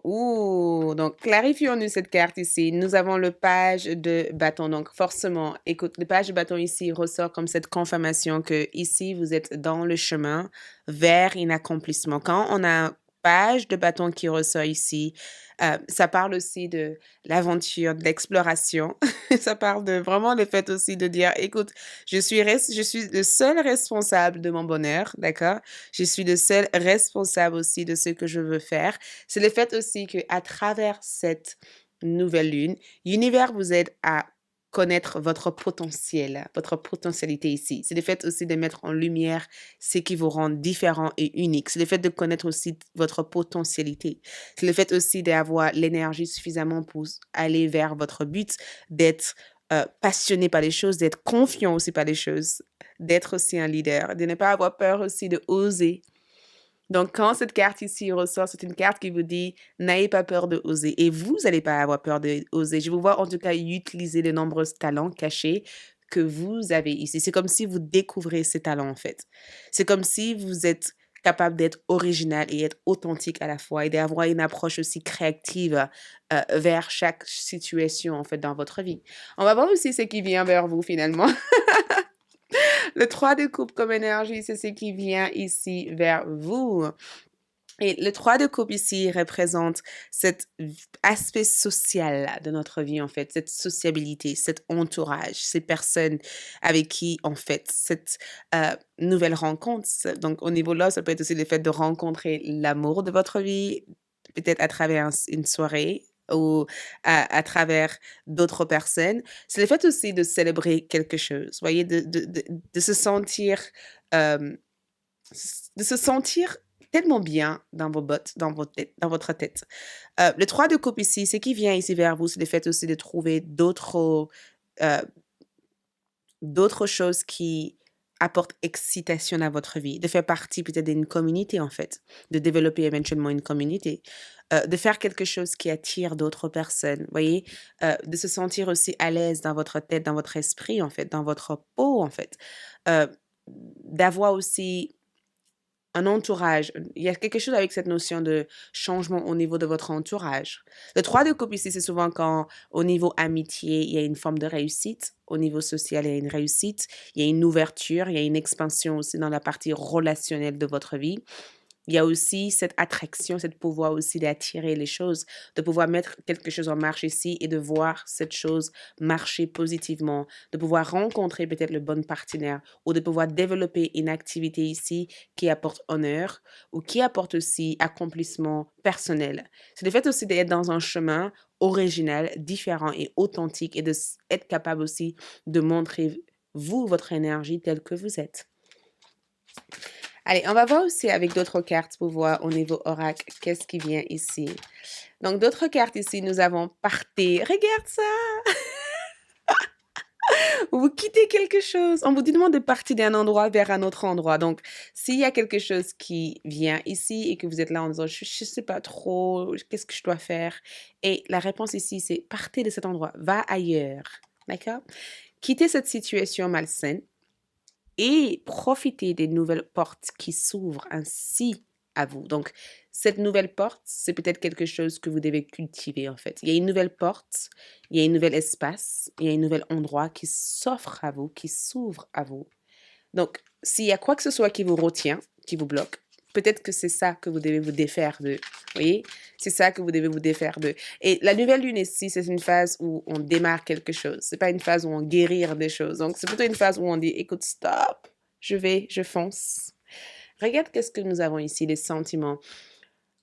Ouh, donc clarifions-nous cette carte ici. Nous avons le page de bâton. Donc forcément, écoute, le page de bâton ici ressort comme cette confirmation que ici, vous êtes dans le chemin vers un accomplissement. Quand on a un page de bâton qui ressort ici, ça parle aussi de l'aventure, de l'exploration. Ça parle de vraiment le fait aussi de dire, écoute, je suis le seul responsable de mon bonheur, d'accord? Je suis le seul responsable aussi de ce que je veux faire. C'est le fait aussi que à travers cette nouvelle lune, l'univers vous aide à connaître votre potentiel, votre potentialité ici. C'est le fait aussi de mettre en lumière ce qui vous rend différent et unique. C'est le fait de connaître aussi votre potentialité. C'est le fait aussi d'avoir l'énergie suffisamment pour aller vers votre but, d'être passionné par les choses, d'être confiant aussi par les choses, d'être aussi un leader, de ne pas avoir peur aussi de oser. Donc, quand cette carte ici ressort, c'est une carte qui vous dit n'ayez pas peur de oser. Et vous n'allez pas avoir peur de oser. Je vous vois en tout cas utiliser les nombreux talents cachés que vous avez ici. C'est comme si vous découvrez ces talents en fait. C'est comme si vous êtes capable d'être original et être authentique à la fois et d'avoir une approche aussi créative vers chaque situation en fait dans votre vie. On va voir aussi ce qui vient vers vous finalement. Le 3 de coupe comme énergie, c'est ce qui vient ici vers vous. Et le 3 de coupe ici représente cet aspect social de notre vie, en fait, cette sociabilité, cet entourage, ces personnes avec qui, en fait, cette nouvelle rencontre. Donc, au niveau là, ça peut être aussi le fait de rencontrer l'amour de votre vie, peut-être à travers une soirée ou à travers d'autres personnes. C'est le fait aussi de célébrer quelque chose, voyez, de se sentir, euh, de se sentir tellement bien dans vos bottes, dans votre tête. Le 3 de coupe ici, ce qui vient ici vers vous, c'est le fait aussi de trouver euh, d'autres choses qui apportent excitation à votre vie, de faire partie peut-être d'une communauté en fait, de développer éventuellement une communauté, de faire quelque chose qui attire d'autres personnes, voyez, de se sentir aussi à l'aise dans votre tête, dans votre esprit en fait, dans votre peau en fait, euh, d'avoir aussi un entourage. Il y a quelque chose avec cette notion de changement au niveau de votre entourage. Le 3 de coupe ici, c'est souvent quand, au niveau amitié, il y a une forme de réussite. Au niveau social, il y a une réussite. Il y a une ouverture, il y a une expansion aussi dans la partie relationnelle de votre vie. Il y a aussi cette attraction, cette pouvoir aussi d'attirer les choses, de pouvoir mettre quelque chose en marche ici et de voir cette chose marcher positivement, de pouvoir rencontrer peut-être le bon partenaire ou de pouvoir développer une activité ici qui apporte honneur ou qui apporte aussi accomplissement personnel. C'est le fait aussi d'être dans un chemin original, différent et authentique et d'être capable aussi de montrer vous, votre énergie telle que vous êtes. Allez, on va voir aussi avec d'autres cartes pour voir au niveau oracle qu'est-ce qui vient ici. Donc, d'autres cartes ici, nous avons partez. Regarde ça! Vous quittez quelque chose. On vous demande de partir d'un endroit vers un autre endroit. Donc, s'il y a quelque chose qui vient ici et que vous êtes là en disant, je ne sais pas trop, qu'est-ce que je dois faire? Et la réponse ici, c'est partez de cet endroit, va ailleurs. D'accord? Quittez cette situation malsaine et profitez des nouvelles portes qui s'ouvrent ainsi à vous. Donc, cette nouvelle porte, c'est peut-être quelque chose que vous devez cultiver en fait. Il y a une nouvelle porte, il y a un nouvel espace, il y a un nouvel endroit qui s'offre à vous, qui s'ouvre à vous. Donc, s'il y a quoi que ce soit qui vous retient, qui vous bloque, peut-être que c'est ça que vous devez vous défaire de. Vous voyez? C'est ça que vous devez vous défaire de. Et la nouvelle lune ici, c'est une phase où on démarre quelque chose. C'est pas une phase où on guérit des choses. Donc, c'est plutôt une phase où on dit, écoute, stop, je fonce. Regarde qu'est-ce que nous avons ici, les sentiments.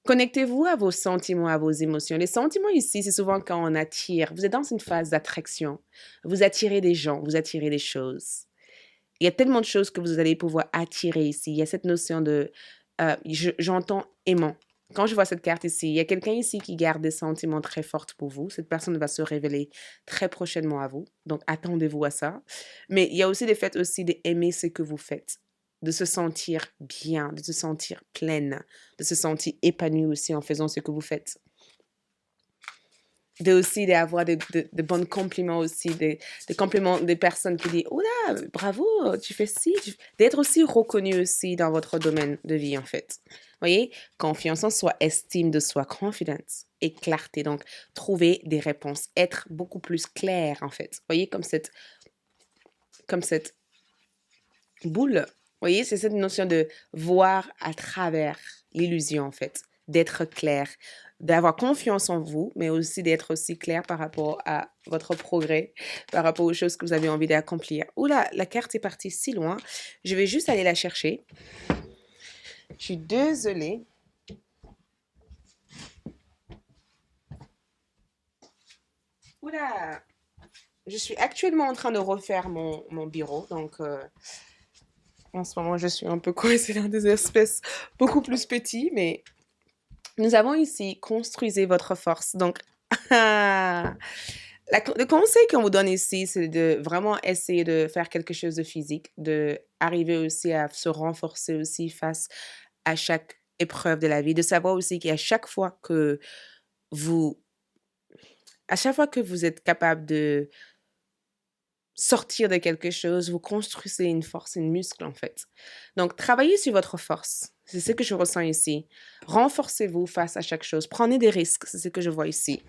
Connectez-vous à vos sentiments, à vos émotions. Les sentiments ici, c'est souvent quand on attire. Vous êtes dans une phase d'attraction. Vous attirez des gens, vous attirez des choses. Il y a tellement de choses que vous allez pouvoir attirer ici. Il y a cette notion de, j'entends aimant. Quand je vois cette carte ici, il y a quelqu'un ici qui garde des sentiments très forts pour vous. Cette personne va se révéler très prochainement à vous. Donc, attendez-vous à ça. Mais il y a aussi le fait aussi d'aimer ce que vous faites, de se sentir bien, de se sentir pleine, de se sentir épanouie aussi en faisant ce que vous faites. De aussi d'avoir de bons compliments aussi, des compliments des personnes qui disent «Oh là, bravo, tu fais ci», d'être aussi reconnu aussi dans votre domaine de vie en fait. Voyez, confiance en soi, estime de soi, confidence et clarté. Donc, trouver des réponses, être beaucoup plus clair en fait. Voyez, comme cette boule. Voyez, c'est cette notion de voir à travers l'illusion en fait, d'être clair, d'avoir confiance en vous, mais aussi d'être aussi clair par rapport à votre progrès, par rapport aux choses que vous avez envie d'accomplir. Oula, la carte est partie si loin. Je vais juste aller la chercher. Je suis désolée. Oula, je suis actuellement en train de refaire mon bureau, donc en ce moment je suis un peu coincée dans des espèces beaucoup plus petits, mais nous avons ici construisez votre force. Donc, le conseil qu'on vous donne ici, c'est de vraiment essayer de faire quelque chose de physique, de arriver aussi à se renforcer aussi face à chaque épreuve de la vie, de savoir aussi qu'à chaque fois que vous, à chaque fois que vous êtes capable de sortir de quelque chose, vous construisez une force, une muscle en fait. Donc, travaillez sur votre force. C'est ce que je ressens ici. Renforcez-vous face à chaque chose. Prenez des risques, c'est ce que je vois ici.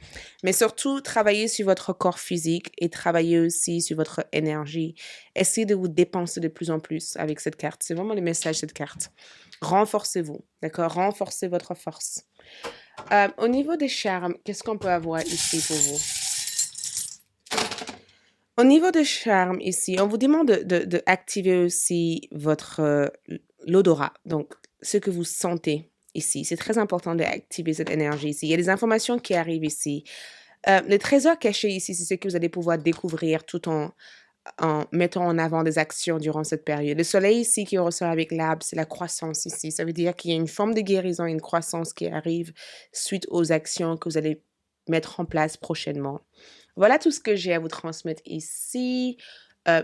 Mais surtout, travaillez sur votre corps physique et travaillez aussi sur votre énergie. Essayez de vous dépenser de plus en plus avec cette carte. C'est vraiment le message de cette carte. Renforcez-vous, d'accord? Renforcez votre force. Au niveau des charmes, qu'est-ce qu'on peut avoir ici pour vous? Au niveau de charme ici, on vous demande de activer aussi votre l'odorat, donc ce que vous sentez ici. C'est très important d'activer cette énergie ici. Il y a des informations qui arrivent ici. Le trésor caché ici, c'est ce que vous allez pouvoir découvrir tout en mettant en avant des actions durant cette période. Le soleil ici qui ressort avec l'arbre, c'est la croissance ici. Ça veut dire qu'il y a une forme de guérison, une croissance qui arrive suite aux actions que vous allez mettre en place prochainement. Voilà tout ce que j'ai à vous transmettre ici.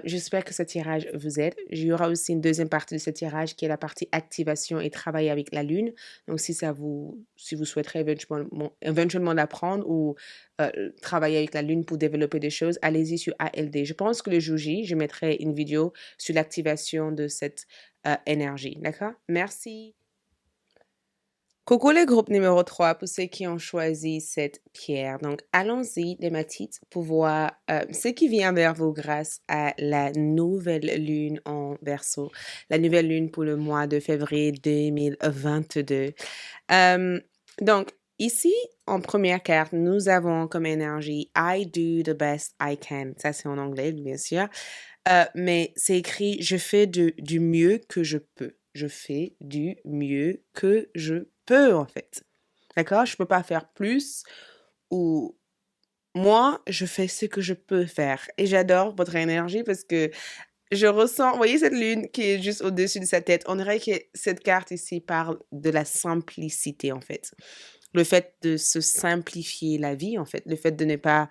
J'espère que ce tirage vous aide. Il y aura aussi une deuxième partie de ce tirage qui est la partie activation et travail avec la lune. Donc, si vous souhaiterez éventuellement l'apprendre ou travailler avec la lune pour développer des choses, allez-y sur ALD. Je pense que le jour J, je mettrai une vidéo sur l'activation de cette énergie. D'accord? Merci. Coucou le groupe numéro 3 pour ceux qui ont choisi cette pierre. Donc, allons-y, les matites, pour voir ce qui vient vers vous grâce à la nouvelle lune en Verseau. La nouvelle lune pour le mois de février 2022. Donc, ici, en première carte, nous avons comme énergie I do the best I can. Ça, c'est en anglais, bien sûr. Mais c'est écrit je fais du mieux que je peux. Je fais du mieux que je peux, en fait. D'accord? Je ne peux pas faire plus ou moi, je fais ce que je peux faire. Et j'adore votre énergie parce que je ressens, vous voyez cette lune qui est juste au-dessus de sa tête. On dirait que cette carte ici parle de la simplicité, en fait. Le fait de se simplifier la vie, en fait. Le fait de ne pas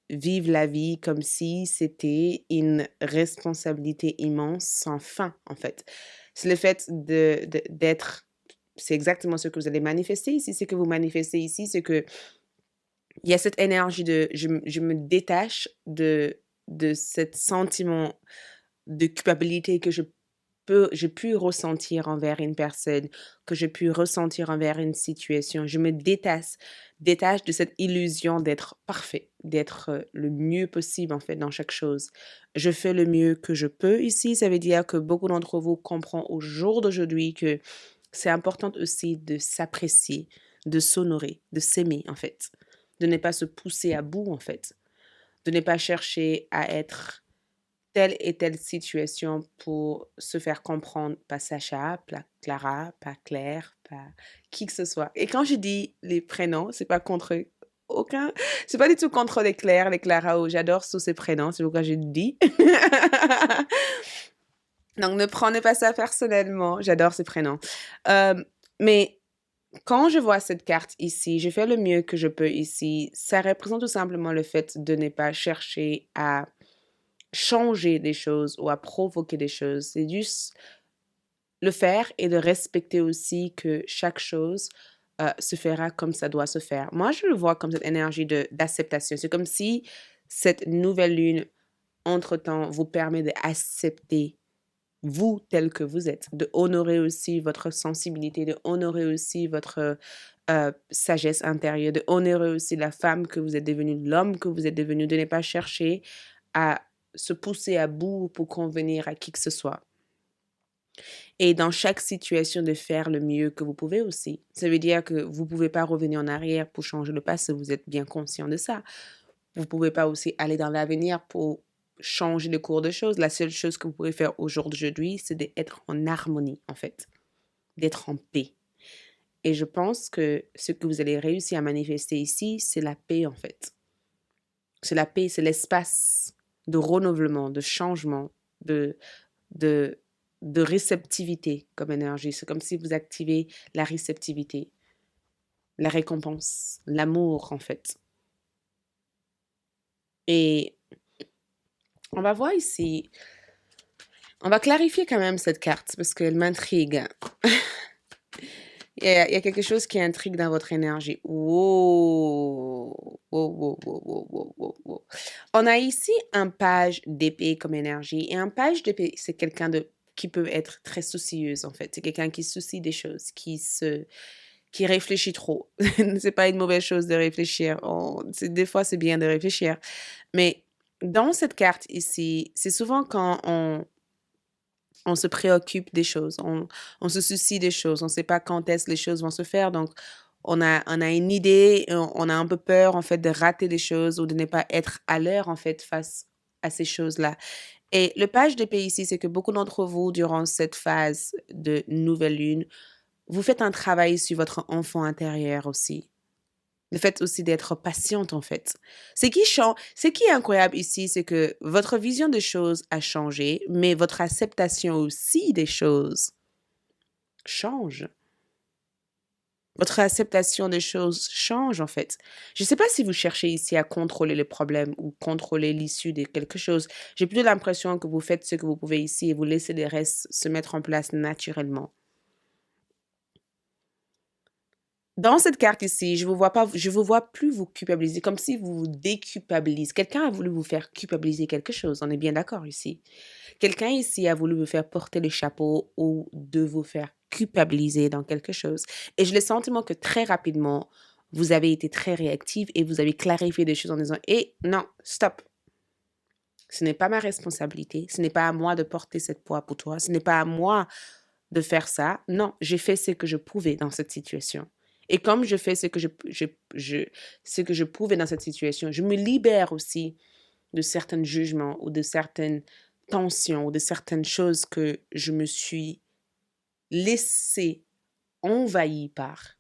vivre la vie comme si c'était une responsabilité immense sans fin, en fait. C'est le fait d'être, c'est exactement ce que vous allez manifester ici. Ce que vous manifestez ici, c'est que il y a cette énergie de je me détache de cet sentiment de culpabilité que j'ai pu ressentir envers une personne, que j'ai pu ressentir envers une situation. Je me détache de cette illusion d'être parfait, d'être le mieux possible en fait dans chaque chose. Je fais le mieux que je peux ici. Ça veut dire que beaucoup d'entre vous comprennent au jour d'aujourd'hui que c'est important aussi de s'apprécier, de s'honorer, de s'aimer en fait, de ne pas se pousser à bout en fait, de ne pas chercher à être telle et telle situation pour se faire comprendre par Sacha, pas Clara, pas Claire, pas qui que ce soit. Et quand je dis les prénoms, c'est pas contre aucun, c'est pas du tout contre les Claire, les Clara, ou j'adore tous ces prénoms, c'est pourquoi je le dis. Donc ne prenez pas ça personnellement, j'adore ces prénoms. Mais quand je vois cette carte ici, je fais le mieux que je peux ici. Ça représente tout simplement le fait de ne pas chercher à changer des choses ou à provoquer des choses. C'est juste le faire et de respecter aussi que chaque chose se fera comme ça doit se faire. Moi, je le vois comme cette énergie d'acceptation. C'est comme si cette nouvelle lune, entre-temps, vous permet d'accepter vous tel que vous êtes, de honorer aussi votre sensibilité, de honorer aussi votre sagesse intérieure, de honorer aussi la femme que vous êtes devenue, l'homme que vous êtes devenu, de ne pas chercher à se pousser à bout pour convenir à qui que ce soit. Et dans chaque situation, de faire le mieux que vous pouvez aussi. Ça veut dire que vous ne pouvez pas revenir en arrière pour changer le passé, vous êtes bien conscient de ça. Vous ne pouvez pas aussi aller dans l'avenir pour changer le cours de choses. La seule chose que vous pouvez faire au jour d'aujourd'hui, c'est d'être en harmonie, en fait, d'être en paix. Et je pense que ce que vous allez réussir à manifester ici, c'est la paix, en fait. C'est la paix, c'est l'espace de renouvellement, de changement, de, de, de réceptivité comme énergie. C'est comme si vous activez la réceptivité, la récompense, l'amour, en fait. Et on va voir ici, on va clarifier quand même cette carte parce qu'elle m'intrigue. Il y a quelque chose qui intrigue dans votre énergie. Wow. Wow, wow, wow, wow, wow, wow, wow. On a ici un page d'épée comme énergie. Et un page d'épée, c'est quelqu'un qui peut être très soucieuse, en fait. C'est quelqu'un qui se soucie des choses, qui réfléchit trop. C'est pas une mauvaise chose de réfléchir. Des fois, c'est bien de réfléchir. Mais dans cette carte ici, c'est souvent quand on se préoccupe des choses, on se soucie des choses, on ne sait pas quand est-ce que les choses vont se faire. Donc, on a une idée, on a un peu peur, en fait, de rater des choses ou de ne pas être à l'heure, en fait, face à ces choses-là. Et le page d'épée ici, c'est que beaucoup d'entre vous, durant cette phase de nouvelle lune, vous faites un travail sur votre enfant intérieur aussi. Le fait aussi d'être patiente, en fait. Ce qui est incroyable ici, c'est que votre vision des choses a changé, mais votre acceptation aussi des choses change. Votre acceptation des choses change, en fait. Je ne sais pas si vous cherchez ici à contrôler le problème ou contrôler l'issue de quelque chose. J'ai plutôt l'impression que vous faites ce que vous pouvez ici et vous laissez le reste se mettre en place naturellement. Dans cette carte ici, je vous vois plus vous culpabiliser, comme si vous vous déculpabilisez. Quelqu'un a voulu vous faire culpabiliser quelque chose, on est bien d'accord ici. Quelqu'un ici a voulu vous faire porter le chapeau ou de vous faire culpabiliser dans quelque chose. Et j'ai le sentiment que très rapidement, vous avez été très réactive et vous avez clarifié des choses en disant, eh non, stop. Ce n'est pas ma responsabilité, ce n'est pas à moi de porter cette poids pour toi, ce n'est pas à moi de faire ça. Non, j'ai fait ce que je pouvais dans cette situation. Et comme je fais ce que je pouvais dans cette situation, je me libère aussi de certains jugements ou de certaines tensions ou de certaines choses que je me suis laissée envahir par.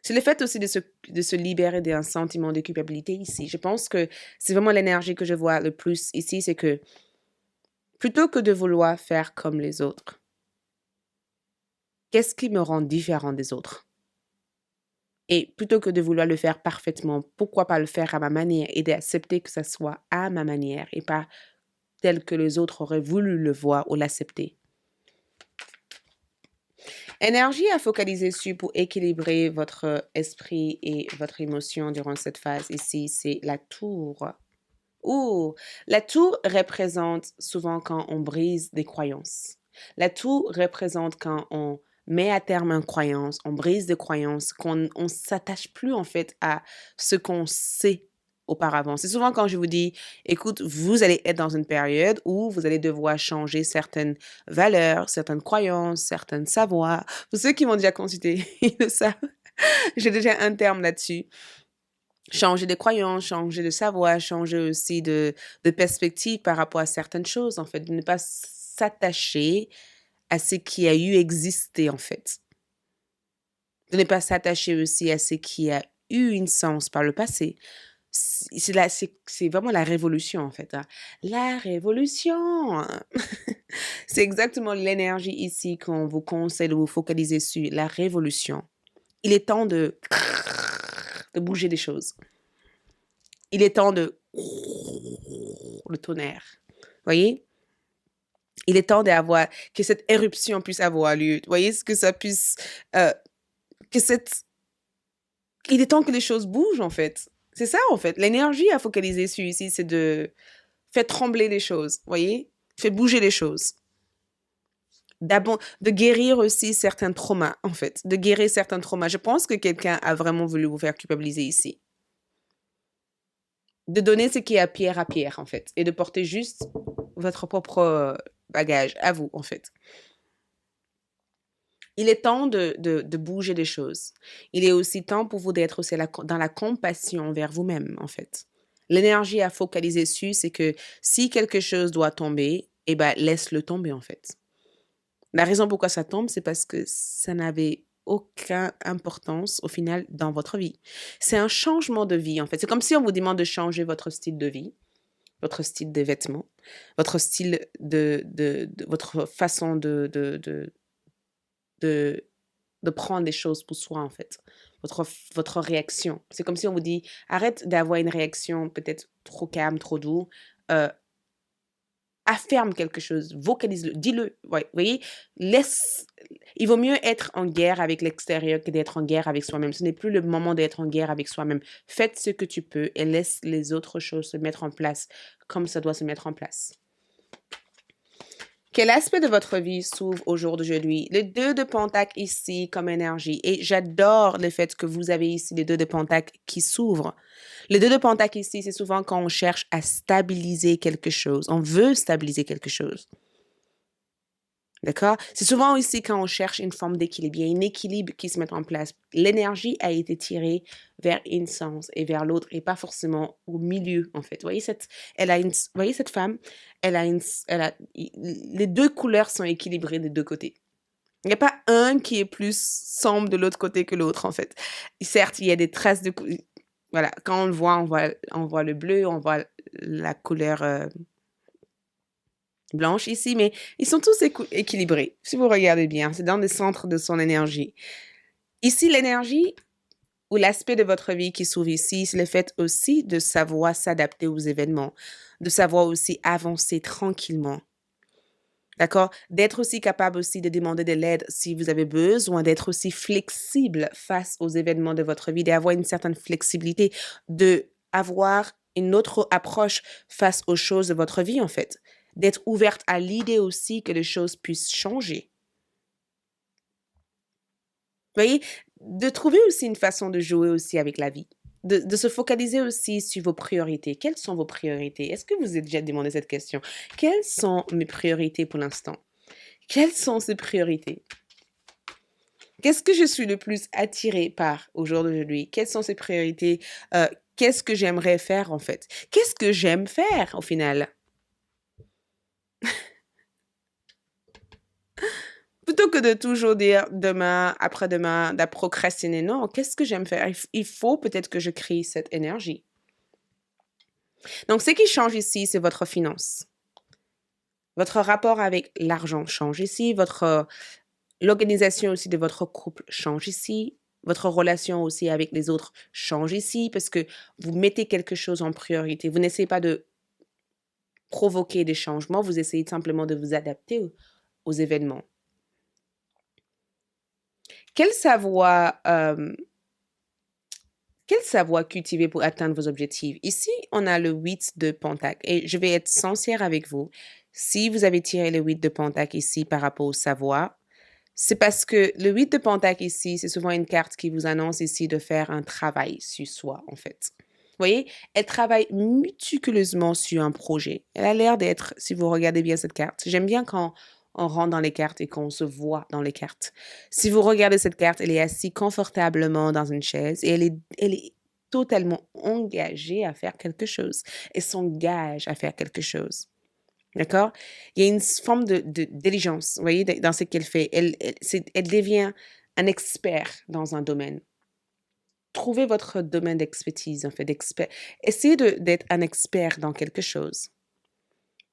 C'est le fait aussi de se libérer d'un sentiment de culpabilité ici. Je pense que c'est vraiment l'énergie que je vois le plus ici, c'est que plutôt que de vouloir faire comme les autres, qu'est-ce qui me rend différent des autres? Et plutôt que de vouloir le faire parfaitement, pourquoi pas le faire à ma manière et d'accepter que ça soit à ma manière et pas tel que les autres auraient voulu le voir ou l'accepter. Énergie à focaliser sur pour équilibrer votre esprit et votre émotion durant cette phase ici, c'est la tour. Ouh, la tour représente souvent quand on brise des croyances. La tour représente quand on met à terme une croyance, on brise des croyances, qu'on on s'attache plus en fait à ce qu'on sait auparavant. C'est souvent quand je vous dis, écoute, vous allez être dans une période où vous allez devoir changer certaines valeurs, certaines croyances, certains savoirs. Pour ceux qui m'ont déjà consulté, ils le savent. J'ai déjà un terme là-dessus. Changer de croyances, changer de savoir, changer aussi de perspective par rapport à certaines choses, en fait, de ne pas s'attacher à ce qui a eu existé, en fait. De ne pas s'attacher aussi à ce qui a eu une sens par le passé. C'est vraiment la révolution, en fait, hein. La révolution! C'est exactement l'énergie ici qu'on vous conseille de vous focaliser sur, la révolution. Il est temps de bouger des choses. Il est temps de le tonnerre. Voyez? Il est temps d'avoir que cette éruption puisse avoir lieu. Voyez ce que ça puisse que cette il est temps que les choses bougent en fait. C'est ça en fait. L'énergie à focaliser sur ici, c'est de faire trembler les choses, voyez? Faire bouger les choses. De guérir aussi certains traumas en fait, de guérir certains traumas. Je pense que quelqu'un a vraiment voulu vous faire culpabiliser ici. De donner ce qui est à pierre, en fait, et de porter juste votre propre bagage à vous, en fait. Il est temps de bouger des choses. Il est aussi temps pour vous d'être aussi dans la compassion envers vous-même, en fait. L'énergie à focaliser dessus, c'est que si quelque chose doit tomber, eh ben, laisse-le tomber, en fait. La raison pourquoi ça tombe, c'est parce que ça n'avait aucune importance au final dans votre vie. C'est un changement de vie, en fait. C'est comme si on vous demande de changer votre style de vie, votre style de vêtements, votre style votre façon de, de prendre des choses pour soi, en fait. Votre réaction. C'est comme si on vous dit, arrête d'avoir une réaction peut-être trop calme, trop doux. Affirme quelque chose, vocalise-le, dis-le. Ouais, vous voyez, il vaut mieux être en guerre avec l'extérieur que d'être en guerre avec soi-même. Ce n'est plus le moment d'être en guerre avec soi-même. Faites ce que tu peux et laisse les autres choses se mettre en place comme ça doit se mettre en place. Quel aspect de votre vie s'ouvre au jour d'aujourd'hui? Le 2 de Pentacle ici comme énergie. Et j'adore le fait que vous avez ici les 2 de Pentacle qui s'ouvrent. Le 2 de Pentacle ici, c'est souvent quand on cherche à stabiliser quelque chose. On veut stabiliser quelque chose. D'accord? C'est souvent aussi quand on cherche une forme d'équilibre. Il y a un équilibre qui se met en place. L'énergie a été tirée vers un sens et vers l'autre et pas forcément au milieu, en fait. Vous voyez voyez cette femme? Les deux couleurs sont équilibrées des deux côtés. Il n'y a pas un qui est plus sombre de l'autre côté que l'autre, en fait. Certes, il y a des traces de... Voilà, quand on le voit, on voit le bleu, on voit la couleur... blanche ici, mais ils sont tous équilibrés. Si vous regardez bien, c'est dans le centre de son énergie. Ici, l'énergie ou l'aspect de votre vie qui s'ouvre ici, c'est le fait aussi de savoir s'adapter aux événements, de savoir aussi avancer tranquillement. D'accord? D'être aussi capable aussi de demander de l'aide si vous avez besoin, d'être aussi flexible face aux événements de votre vie, d'avoir une certaine flexibilité, d'avoir une autre approche face aux choses de votre vie, en fait. D'être ouverte à l'idée aussi que les choses puissent changer. Vous voyez, de trouver aussi une façon de jouer aussi avec la vie, de se focaliser aussi sur vos priorités. Quelles sont vos priorités? Est-ce que vous vous êtes déjà demandé cette question? Quelles sont mes priorités pour l'instant? Quelles sont ces priorités? Qu'est-ce que je suis le plus attirée par au jour d'aujourd'hui? Quelles sont ces priorités? Qu'est-ce que j'aimerais faire en fait? Qu'est-ce que j'aime faire au final? Plutôt que de toujours dire demain, après-demain, de procrastiner, non, qu'est-ce que j'aime faire? Il faut peut-être que je crée cette énergie. Donc, ce qui change ici, c'est votre finance. Votre rapport avec l'argent change ici. L'organisation aussi de votre couple change ici. Votre relation aussi avec les autres change ici parce que vous mettez quelque chose en priorité. Vous n'essayez pas de provoquer des changements, vous essayez simplement de vous adapter aux événements. Quel savoir, quel savoir cultiver pour atteindre vos objectifs? Ici, on a le 8 de Pentacle et je vais être sincère avec vous. Si vous avez tiré le 8 de Pentacle ici par rapport au savoir, c'est parce que le 8 de Pentacle ici, c'est souvent une carte qui vous annonce ici de faire un travail sur soi, en fait. Vous voyez, elle travaille méticuleusement sur un projet. Elle a l'air d'être, si vous regardez bien cette carte, j'aime bien quand on rentre dans les cartes et qu'on se voit dans les cartes. Si vous regardez cette carte, elle est assise confortablement dans une chaise et elle est totalement engagée à faire quelque chose. Elle s'engage à faire quelque chose. D'accord? Il y a une forme de diligence, vous voyez, dans ce qu'elle fait. Elle devient un expert dans un domaine. Trouvez votre domaine d'expertise, en fait, d'expert. Essayez d'être un expert dans quelque chose.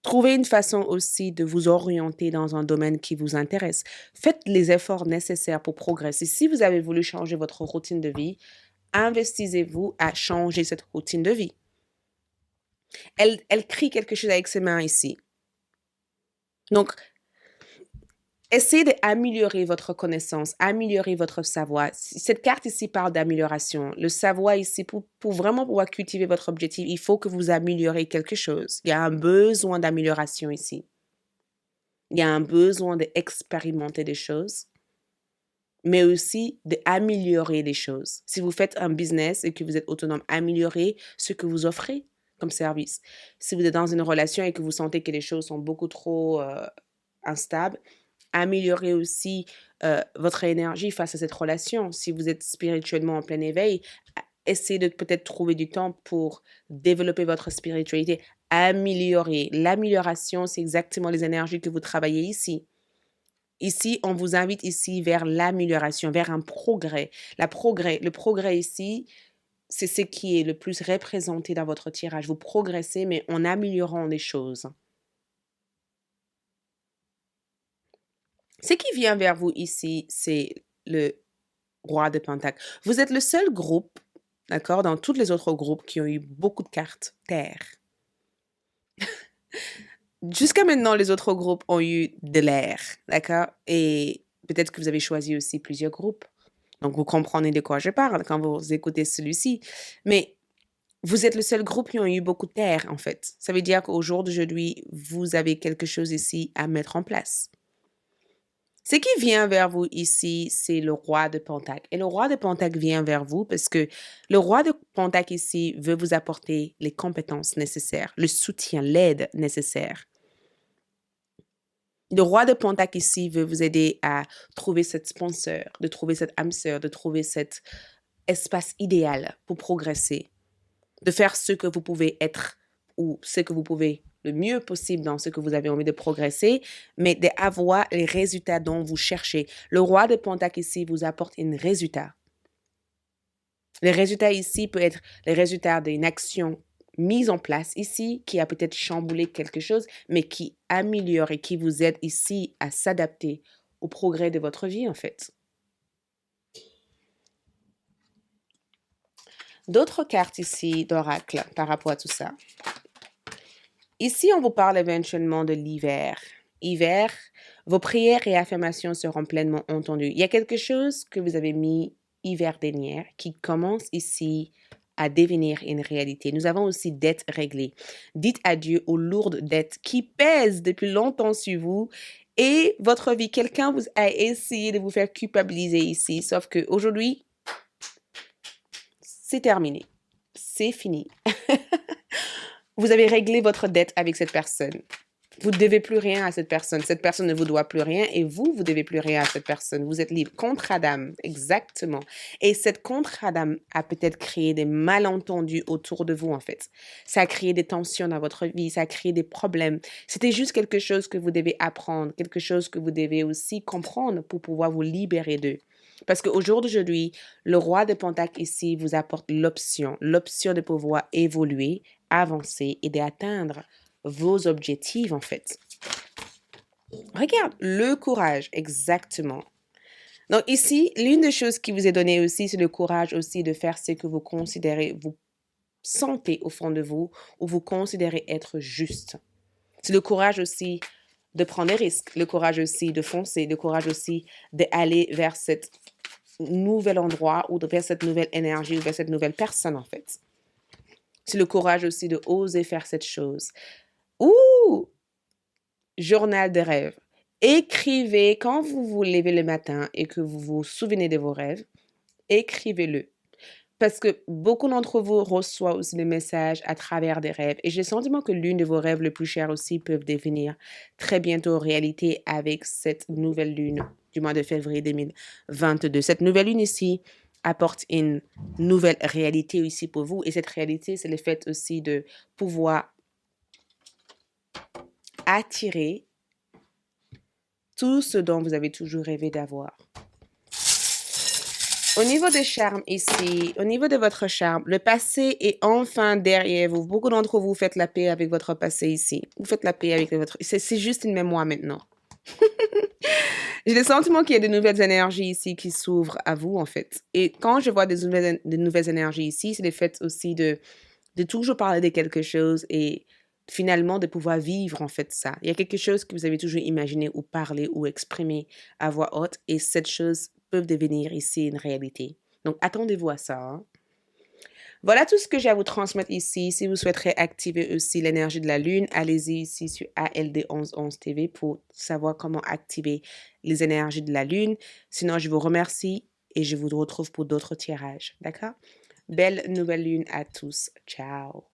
Trouvez une façon aussi de vous orienter dans un domaine qui vous intéresse. Faites les efforts nécessaires pour progresser. Si vous avez voulu changer votre routine de vie, investissez-vous à changer cette routine de vie. Elle crie quelque chose avec ses mains ici. Donc, essayez d'améliorer votre connaissance, améliorer votre savoir. Cette carte ici parle d'amélioration. Le savoir ici, pour vraiment pouvoir cultiver votre objectif, il faut que vous améliorez quelque chose. Il y a un besoin d'amélioration ici. Il y a un besoin d'expérimenter des choses, mais aussi d'améliorer les choses. Si vous faites un business et que vous êtes autonome, améliorez ce que vous offrez comme service. Si vous êtes dans une relation et que vous sentez que les choses sont beaucoup trop instables, améliorez aussi votre énergie face à cette relation. Si vous êtes spirituellement en plein éveil, essayez de peut-être trouver du temps pour développer votre spiritualité. Améliorer. L'amélioration, c'est exactement les énergies que vous travaillez ici. Ici, on vous invite ici vers l'amélioration, vers un progrès. Le progrès ici, c'est ce qui est le plus représenté dans votre tirage. Vous progressez, mais en améliorant les choses. Ce qui vient vers vous ici, c'est le roi de Pentacle. Vous êtes le seul groupe, d'accord, dans tous les autres groupes qui ont eu beaucoup de cartes terre. Jusqu'à maintenant, les autres groupes ont eu de l'air, d'accord? Et peut-être que vous avez choisi aussi plusieurs groupes. Donc, vous comprenez de quoi je parle quand vous écoutez celui-ci. Mais vous êtes le seul groupe qui a eu beaucoup de terre, en fait. Ça veut dire qu'au jour d'aujourd'hui, vous avez quelque chose ici à mettre en place. Ce qui vient vers vous ici, c'est le roi de Pentacle. Et le roi de Pentacle vient vers vous parce que le roi de Pentacle ici veut vous apporter les compétences nécessaires, le soutien, l'aide nécessaire. Le roi de Pentacle ici veut vous aider à trouver cette sponsor, de trouver cette âme sœur, de trouver cet espace idéal pour progresser, de faire ce que vous pouvez être ou ce que vous pouvez le mieux possible dans ce que vous avez envie de progresser, mais d'avoir les résultats dont vous cherchez. Le roi de Pentacle ici vous apporte un résultat. Le résultat ici peut être le résultat d'une action mise en place ici qui a peut-être chamboulé quelque chose, mais qui améliore et qui vous aide ici à s'adapter au progrès de votre vie, en fait. D'autres cartes ici d'oracle par rapport à tout ça. Ici, on vous parle éventuellement de l'hiver. Hiver, vos prières et affirmations seront pleinement entendues. Il y a quelque chose que vous avez mis hiver dernier qui commence ici à devenir une réalité. Nous avons aussi dettes réglées. Dites adieu aux lourdes dettes qui pèsent depuis longtemps sur vous et votre vie. Quelqu'un vous a essayé de vous faire culpabiliser ici, sauf qu'aujourd'hui, c'est terminé. C'est fini. Vous avez réglé votre dette avec cette personne. Vous ne devez plus rien à cette personne. Cette personne ne vous doit plus rien et vous ne devez plus rien à cette personne. Vous êtes libre. Contrat d'âme, exactement. Et cette contrat d'âme a peut-être créé des malentendus autour de vous, en fait. Ça a créé des tensions dans votre vie, ça a créé des problèmes. C'était juste quelque chose que vous devez apprendre, quelque chose que vous devez aussi comprendre pour pouvoir vous libérer d'eux. Parce qu'au jour d'aujourd'hui, le roi de Pentacle ici vous apporte l'option de pouvoir évoluer, avancer et d'atteindre vos objectifs, en fait. Regarde, le courage, exactement. Donc ici, l'une des choses qui vous est donnée aussi, c'est le courage aussi de faire ce que vous considérez, vous sentez au fond de vous ou vous considérez être juste. C'est le courage aussi de prendre des risques, le courage aussi de foncer, le courage aussi d'aller vers cet nouvel endroit ou vers cette nouvelle énergie ou vers cette nouvelle personne en fait. C'est le courage aussi de oser faire cette chose. Ou journal de rêve. Écrivez quand vous vous levez le matin et que vous vous souvenez de vos rêves, écrivez-le. Parce que beaucoup d'entre vous reçoivent aussi des messages à travers des rêves. Et j'ai le sentiment que l'une de vos rêves les plus chers aussi peuvent devenir très bientôt réalité avec cette nouvelle lune du mois de février 2022. Cette nouvelle lune ici apporte une nouvelle réalité ici pour vous. Et cette réalité, c'est le fait aussi de pouvoir attirer tout ce dont vous avez toujours rêvé d'avoir. Au niveau des charmes ici, au niveau de votre charme, le passé est enfin derrière vous. Beaucoup d'entre vous faites la paix avec votre passé ici. Vous faites la paix avec votre... C'est juste une mémoire maintenant. J'ai le sentiment qu'il y a de nouvelles énergies ici qui s'ouvrent à vous, en fait. Et quand je vois de nouvelles énergies ici, c'est le fait aussi de toujours parler de quelque chose et finalement de pouvoir vivre, en fait, ça. Il y a quelque chose que vous avez toujours imaginé ou parlé ou exprimé à voix haute et cette chose peut devenir ici une réalité. Donc, attendez-vous à ça, hein. Voilà tout ce que j'ai à vous transmettre ici. Si vous souhaiterez activer aussi l'énergie de la Lune, allez-y ici sur ALD 1111 TV pour savoir comment activer les énergies de la Lune. Sinon, je vous remercie et je vous retrouve pour d'autres tirages. D'accord? Belle nouvelle lune à tous. Ciao.